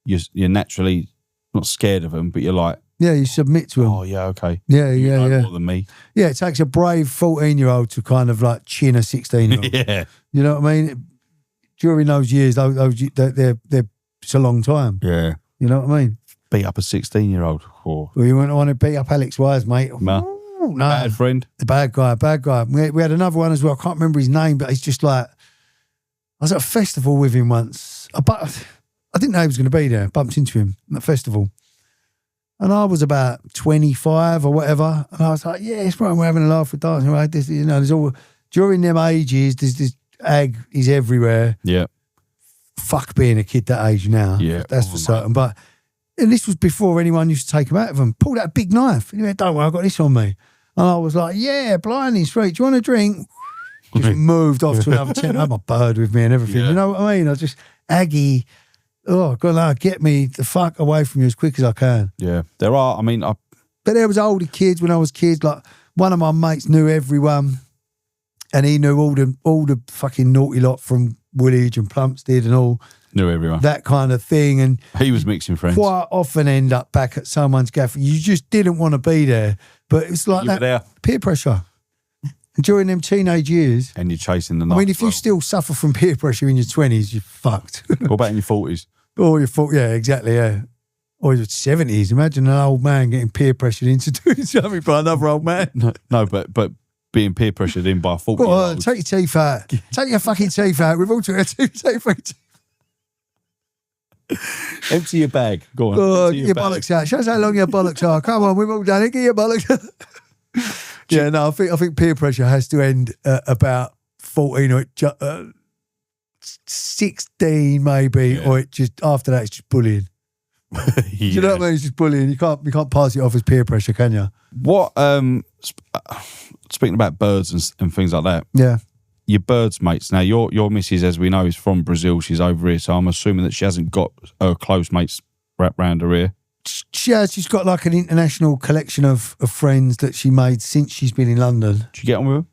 you're naturally not scared of them, but you're like, yeah, you submit to him. oh, yeah, okay. Yeah, you know yeah. more than me. Yeah, it takes a brave 14-year-old to kind of like chin a 16-year-old. Yeah. You know what I mean? During those years, they're it's a long time. Yeah. You know what I mean? Beat up a 16-year-old. Oh. Well, you wouldn't want to beat up Alex Wise, mate. No. No. Bad friend. The bad guy. We had another one as well. I can't remember his name, but he's just like, I was at a festival with him once. I didn't know he was going to be there. Bumped into him at the festival. And I was about 25 or whatever. And I was like, yeah, it's right. We're having a laugh with dancing. Right? You know, there's all, during them ages, there's this ag is everywhere. Yeah. Fuck being a kid that age now. Yeah. That's for certain. But, and this was before anyone used to take him out of them. Pulled out a big knife. And he went, don't worry, I've got this on me. And I was like, yeah, blinding straight. Do you want a drink? Just moved off to another tent. I had my bird with me and everything. Yeah. You know what I mean? I was just, Aggie, oh, God, no, get me the fuck away from you as quick as I can. Yeah. There are, I mean, But there was older kids when I was kids. Like, one of my mates knew everyone. And he knew all the fucking naughty lot from Woolwich and Plumstead and all. knew everyone. That kind of thing. And He was mixing friends. quite often end up back at someone's gaff. You just didn't want to be there. But it's like You were that there. peer pressure. And during them teenage years, And you're chasing the I night. mean, if you still suffer from peer pressure in your 20s, you're fucked. What about in your 40s? Or your fault, yeah, exactly, yeah. Or your 70s. Imagine an old man getting peer pressured into doing something by another old man. No, but being peer pressured in by a 40 Go on, take your teeth out. Take your fucking teeth out. We've all took our teeth out. Empty your bag. Go on. Oh, empty get your bag. bollocks out. Show us how long your bollocks are. Come on, we've all done it. Get your bollocks out. Yeah, no, I think peer pressure has to end about 14 or 16 maybe, or it just after that it's just bullying. Yeah. You know what I mean? It's just bullying. You can't pass it off as peer pressure, can you? What, speaking about birds and things like that, Yeah. your birds mates. Now, your missus, as we know, is from Brazil. She's over here, so I'm assuming that she hasn't got her close mates wrapped round her ear. She's got like an international collection of friends that she made since she's been in London. Do you get on with her?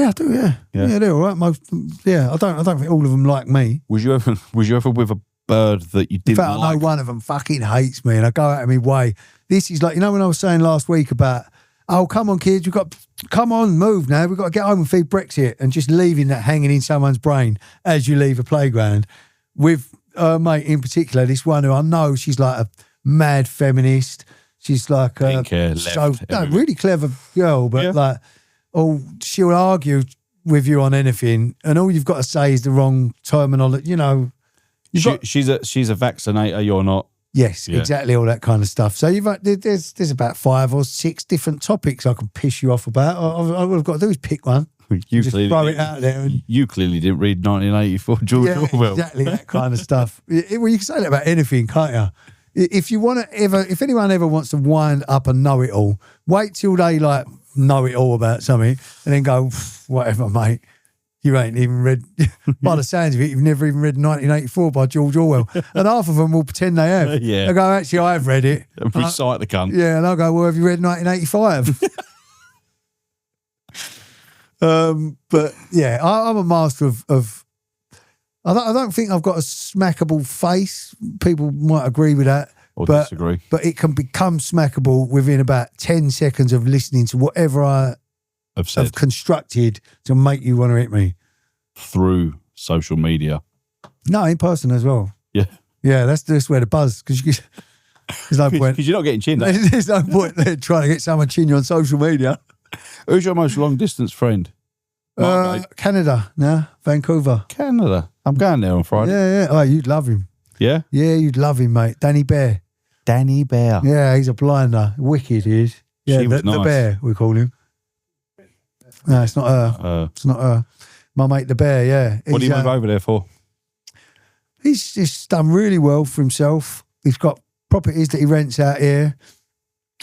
Yeah, I do. Yeah, Yeah. they're all right. I don't think all of them like me. Was you ever with a bird that you In didn't fact, I like? know one of them fucking hates me, and I go out of my way. This is like, you know, when I was saying last week about, oh, come on, kids, come on, move now. We've got to get home and feed Brexit, and just leaving that hanging in someone's brain as you leave a playground. With mate in particular, this one who I know, she's like a mad feminist. She's like Pink hair, left, everything. really clever girl, but Yeah. like, she'll argue with you on anything, and all you've got to say is the wrong terminology. You know, She's a vaccinator. You're not. Yes, exactly, all that kind of stuff. So there's about 5 or 6 different topics I can piss you off about. All I've got to do is pick one. Just throw it out there. And, you clearly didn't read 1984 George Orwell. Exactly, that kind of stuff. Well, you can say that about anything, can't you? If anyone ever wants to wind up and know it all, wait till they like know it all about something and then go, whatever, mate. You ain't even read, by the sounds of it, you've never even read 1984 by George Orwell. And half of them will pretend they have. Yeah. They go, actually, I have read it. And recite the cunt. Yeah, and I'll go, well, have you read 1985? But yeah, I'm a master of I don't think I've got a smackable face. People might agree with that. Or disagree. But it can become smackable within about 10 seconds of listening to whatever I have constructed to make you want to hit me. Through social media. No, in person as well. Yeah. Yeah, that's where the buzz, because there's no point. Because you're not getting chinned. There's no point there trying to get someone chin you on social media. Who's your most long distance friend? Canada, now Vancouver. Canada. I'm going there on Friday. Yeah. Oh, you'd love him. Yeah? Yeah, you'd love him, mate. Danny Bear. Danny Bear. Yeah, he's a blinder. Wicked, he is. Yeah, she was nice. The bear, we call him. No, it's not her. It's not her. My mate, the bear, yeah. What do you move over there for? He's just done really well for himself. He's got properties that he rents out here.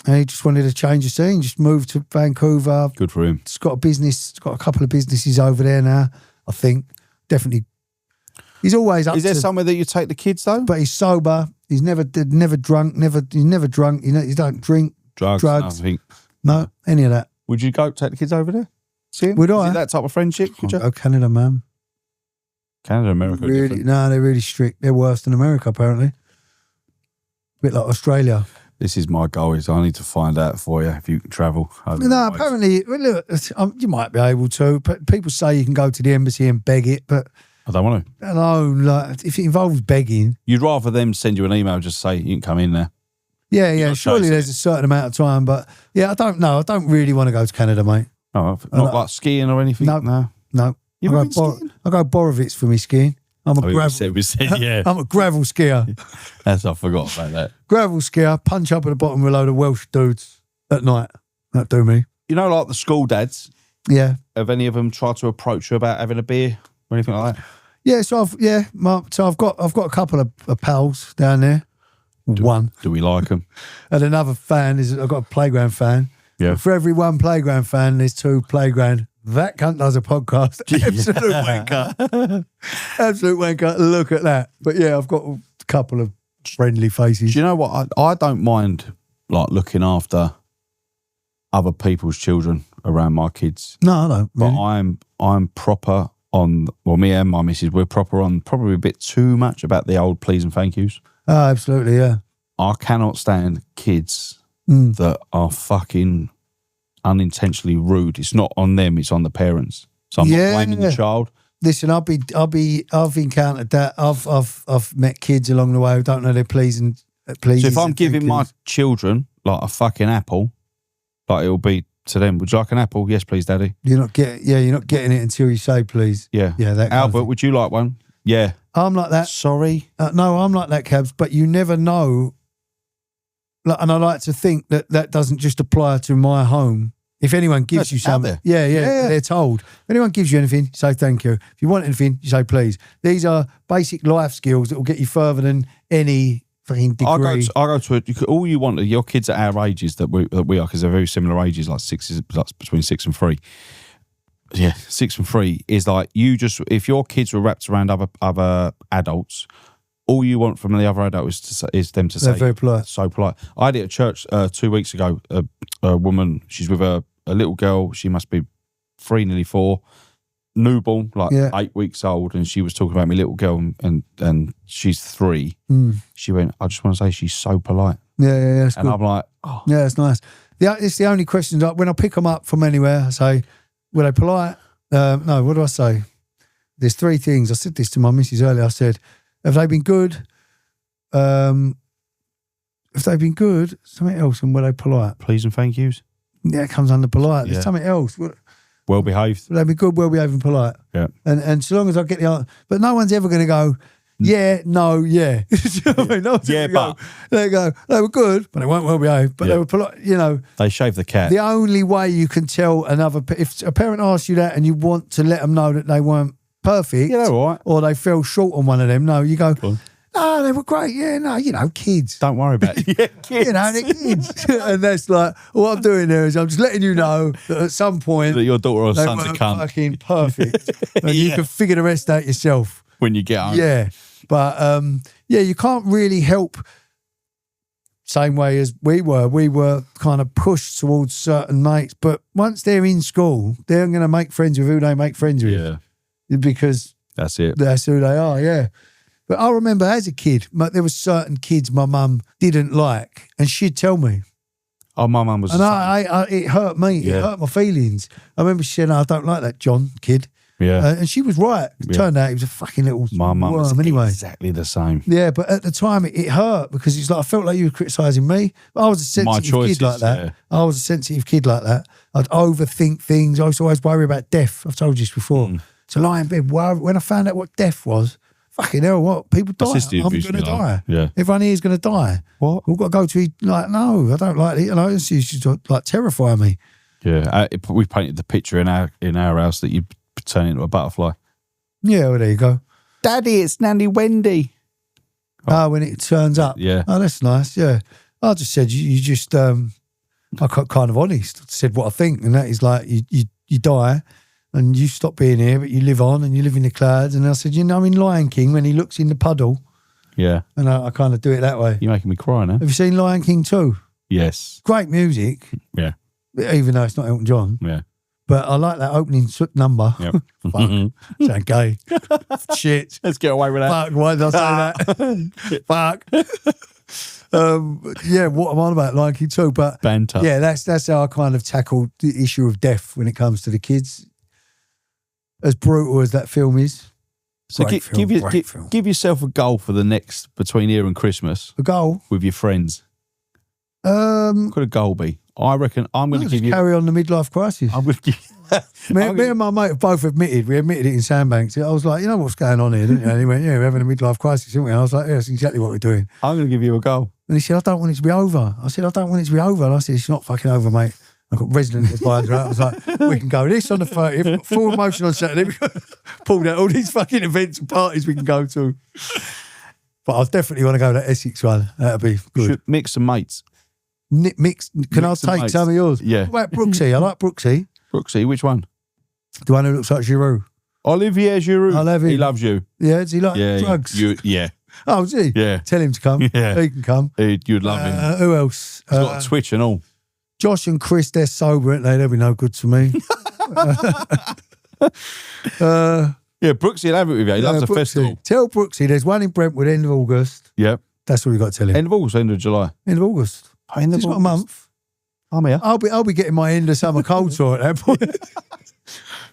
And he just wanted to change the scene, just moved to Vancouver. Good for him. He's got a couple of businesses over there now, I think. Definitely. He's always up to... Is there somewhere that you take the kids, though? But he's sober. He's never drunk. He's never drunk. He don't drink. Drugs. Nothing. No, any of that. Would you go take the kids over there? See him? Would I? Is it that type of friendship? Oh, Canada, man. Canada, America. Really? No, they're really strict. They're worse than America, apparently. A bit like Australia. This is my goal. Is I need to find out for you if you can travel. No, apparently, well, look, you might be able to. But people say you can go to the embassy and beg it, but I don't want to. No, like if it involves begging, you'd rather them send you an email just say you can come in there. Yeah. Surely there's a certain amount of time, but yeah, I don't know. I don't really want to go to Canada, mate. No, not like skiing or anything. No. You ever been skiing? I go Borovitz for me skiing. I'm a gravel. We said, yeah. I'm a gravel skier. I forgot about that. Gravel skier, punch up at the bottom with a load of Welsh dudes at night. That do me. You know, like the school dads. Yeah. Have any of them tried to approach you about having a beer or anything like that? Yeah. So I've got a couple of pals down there. One. Do we like them? And another fan I've got a playground fan. Yeah. For every one playground fan, there's 2 playground. That cunt does a podcast. Absolute wanker. Absolute wanker. Look at that. But yeah, I've got a couple of friendly faces. Do you know what? I don't mind like looking after other people's children around my kids. No, I don't. But really. I'm proper on. Well, me and my missus, we're proper on. Probably a bit too much about the old please and thank yous. Oh, absolutely. Yeah. I cannot stand kids that are fucking unintentionally rude. It's not on them, it's on the parents. So I'm not blaming the child. Listen, I've encountered that. I've met kids along the way who don't know their pleasing. So if I'm giving my children like a fucking apple, like it'll be to them, would you like an apple? Yes, please, Daddy. You're not getting it until you say please. Yeah. That Albert, would you like one? Yeah. I'm like that. Sorry. No, I'm like that, Cabs. But you never know. And I like to think that doesn't just apply to my home. If anyone gives you something, they're told. If anyone gives you anything, you say thank you. If you want anything, you say please. These are basic life skills that will get you further than any fucking degree. I go to all you want. Your kids at our ages that we are, because they're very similar ages, like between 6 and 3. Yeah, 6 and 3 is like you just. If your kids were wrapped around other adults, all you want from the other adult is them to say. They're very polite. So polite. I had it at church 2 weeks ago. A woman, she's with a little girl. She must be 3, nearly 4, newborn, 8 weeks old, and she was talking about my little girl, and she's 3. She went, I just want to say she's so polite. Yeah, it's and good. I'm like, oh. Yeah, it's nice. Yeah, it's the only question. Like when I pick them up from anywhere, I say, were they polite? No, what do I say? There's 3 things. I said this to my missus earlier. I said, have they been good? If they've been good, something else, and were they polite? Please and thank yous. Yeah, it comes under polite. There's something else. Well behaved. They'll be good, well behaved and polite. Yeah. And so long as I get the answer. But no one's ever going to go, Yeah, no, yeah. Do you know what I mean? Yeah, but they were good, but they weren't well behaved. But they were polite, you know. They shaved the cat. The only way you can tell if a parent asks you that and you want to let them know that they weren't perfect, Yeah, all right. or they fell short on one of them, no, you go, oh, they were great. Yeah, no, you know, kids. Don't worry about it. Yeah, kids. You know, they're kids. And that's like, what I'm doing there is I'm just letting you know that at some point that your daughter or they son's a weren't cunt. fucking perfect. And you can figure the rest out yourself. When you get home. Yeah. But, you can't really help same way as we were. We were kind of pushed towards certain mates. But once they're in school, they're going to make friends with who they make friends with. Yeah. Because that's it. That's who they are, yeah. But I remember as a kid, there were certain kids my mum didn't like, and she'd tell me. Oh, my mum was. And it hurt me. Yeah. It hurt my feelings. I remember she said, "No, I don't like that John kid." Yeah. And she was right. It turned out he was a fucking little my mum was worm anyway. Exactly the same. Yeah, but at the time it hurt because it's like I felt like you were criticising me. But I was a sensitive kid like that. Yeah. I was a sensitive kid like that. I'd overthink things. I used to always worry about death. I've told you this before. To lie in bed, when I found out what death was, fucking hell, what? People die. I'm going to die. Yeah. Everyone here is going to die. What? We've got to go to, no, I don't like it. You know, it's just like terrify me. Yeah. We painted the picture in our house that you turn into a butterfly. Yeah, well, there you go. Daddy, it's Nanny Wendy. Oh, when it turns up. Yeah. Oh, that's nice. Yeah. I just said, you just, I got kind of honest. I said what I think. And that is like, you die. And you stop being here, but you live on and you live in the clouds. And I said, in Lion King, when he looks in the puddle. Yeah. And I kind of do it that way. You're making me cry now. Have you seen Lion King 2? Yes. Great music. Yeah. Even though it's not Elton John. Yeah. But I like that opening number. Yep. Fuck. Sound gay. Shit. Let's get away with that. Fuck. Why did I say that? Fuck. What am I on about? Lion King 2. But Banter. Yeah, that's how I kind of tackled the issue of death when it comes to the kids. As brutal as that film is. So give yourself a goal for the next, between here and Christmas. A goal? With your friends. What could a goal be? I reckon I'm going to give you... carry on the midlife crisis. I'm going to give me and my mate have both admitted it in Sandbanks. I was like, you know what's going on here, didn't you? And he went, yeah, we're having a midlife crisis, aren't we? And I was like, yeah, that's exactly what we're doing. I'm going to give you a goal. And he said, I don't want it to be over. I said, I don't want it to be over. And I said, it's not fucking over, mate. I got resident advisor out. I was like, we can go this on the 30th, we've got full emotion on Saturday. We pulled out all these fucking events and parties we can go to. But I definitely want to go to that Essex one. That'd be good. Should mix some mates. Can I take some of yours? Yeah. What about Brooksy? I like Brooksy. Brooksy, which one? The one who looks like Giroud. Olivier Giroud. I love him. He loves you. Yeah, does he like drugs? Yeah. Oh, does he? Yeah. Tell him to come. Yeah. He can come. You'd love him. Who else? He's got a Twitch and all. Josh and Chris, they're sober, aren't they? They'll be no good to me. Brooksy will have it with you. He loves a festival. Tell Brooksy there's one in Brentwood, end of August. Yep. That's what we got to tell him. End of August, end of July? End of August. Oh, end of It's August. not a month. I'm here. I'll be getting my end of summer cold sore at that point.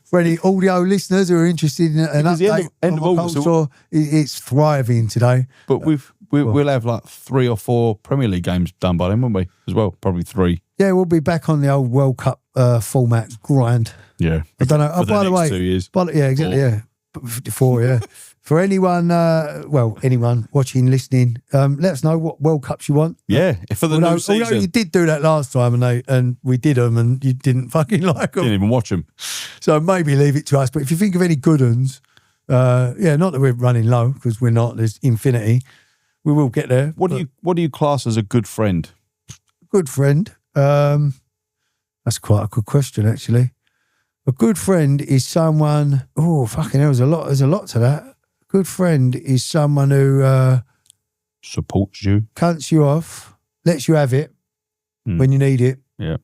For any audio listeners who are interested in an update end of on my August, cold sore, it's thriving today. But we'll have like 3 or 4 Premier League games done by then, won't we? As well, probably 3. Yeah, we'll be back on the old World Cup format grind. Yeah. I don't know. For the by the next way, 2 years. Yeah, exactly. 4. Yeah, 4. Yeah. For anyone, anyone watching, listening, let us know what World Cups you want. Yeah, for the new season. Although you did do that last time, and we did them, and you didn't fucking like them. Didn't even watch them. So maybe leave it to us. But if you think of any good ones, not that we're running low because we're not. There's infinity. We will get there. What do you class as a good friend? Good friend. That's quite a good question, actually. A good friend is someone. Oh, fucking hell! There's a lot to that. Good friend is someone who supports you, cunts you off, lets you have it when you need it. Yeah.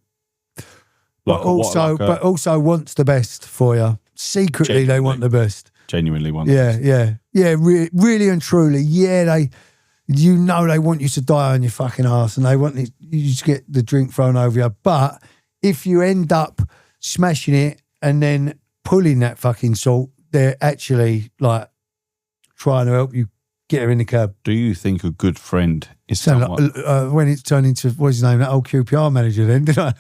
But also wants the best for you. Secretly, they want the best. Genuinely want. Yeah. Really and truly. Yeah, they want you to die on your fucking ass, and they want you to get the drink thrown over you. But if you end up smashing it and then pulling that fucking salt, they're actually like trying to help you get her in the cab. Do you think a good friend is someone... when it's turned into, what's his name, that old QPR manager then, did I?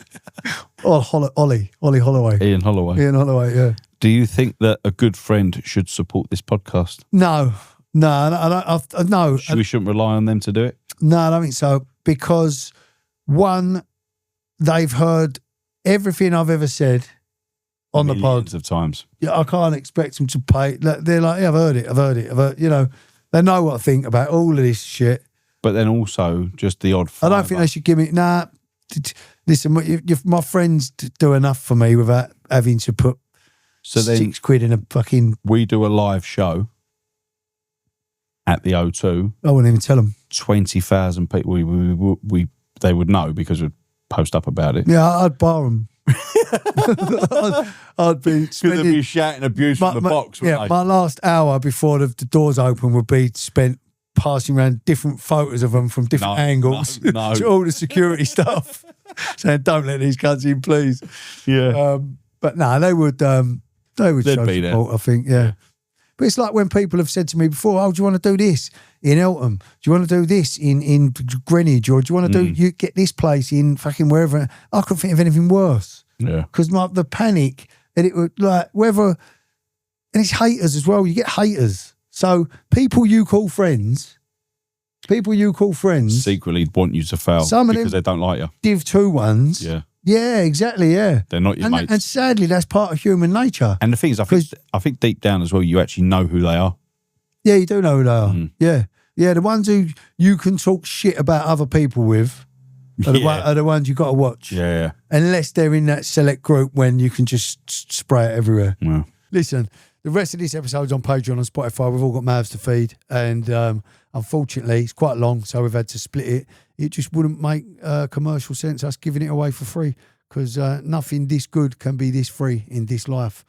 Ollie Holloway. Ian Holloway, yeah. Do you think that a good friend should support this podcast? No, No. We shouldn't rely on them to do it? No, I don't think so. Because, one, they've heard everything I've ever said on the pod. Millions of times. Yeah, I can't expect them to pay. They're like, yeah, I've heard it. You know, they know what I think about all of this shit. But then also just the odd I don't think they should give me, listen, my friends do enough for me without having to put £6 in a fucking... We do a live show at the O2. I wouldn't even tell them. 20,000 people. They would know because we'd post up about it. Yeah, I'd bar them. I'd be spending... They'd be shouting abuse from the box, wouldn't they? My last hour before the doors open would be spent passing around different photos of them from different angles to all the security stuff, saying, "Don't let these cunts in, please." Yeah. But no, they would show be support, I think, yeah. But it's like when people have said to me before, "Oh, do you want to do this in Eltham? Do you want to do this in Greenwich? Or do you want to you get this place in fucking wherever?" I couldn't think of anything worse. Yeah. Because the panic, and it would like whether, and it's haters as well. You get haters. So people you call friends secretly want you to fail because they don't like you. Div 2 ones. Yeah. Yeah, exactly, yeah. They're not your mates. And sadly, that's part of human nature. And the thing is, I think deep down as well, you actually know who they are. Yeah, you do know who they are. Yeah. Yeah, the ones who you can talk shit about other people with are the ones you got to watch. Yeah. Unless they're in that select group when you can just spray it everywhere. Yeah. Listen, the rest of this episode's on Patreon and Spotify. We've all got mouths to feed. And unfortunately, it's quite long, so we've had to split it. It just wouldn't make commercial sense us giving it away for free because nothing this good can be this free in this life.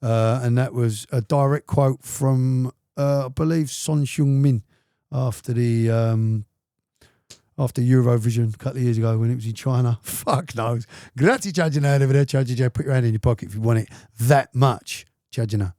And that was a direct quote from, I believe, Son Heung-min after Eurovision a couple of years ago when it was in China. Fuck knows. Grazie, Chajana, over there. Chajana, put your hand in your pocket if you want it that much. Chajana.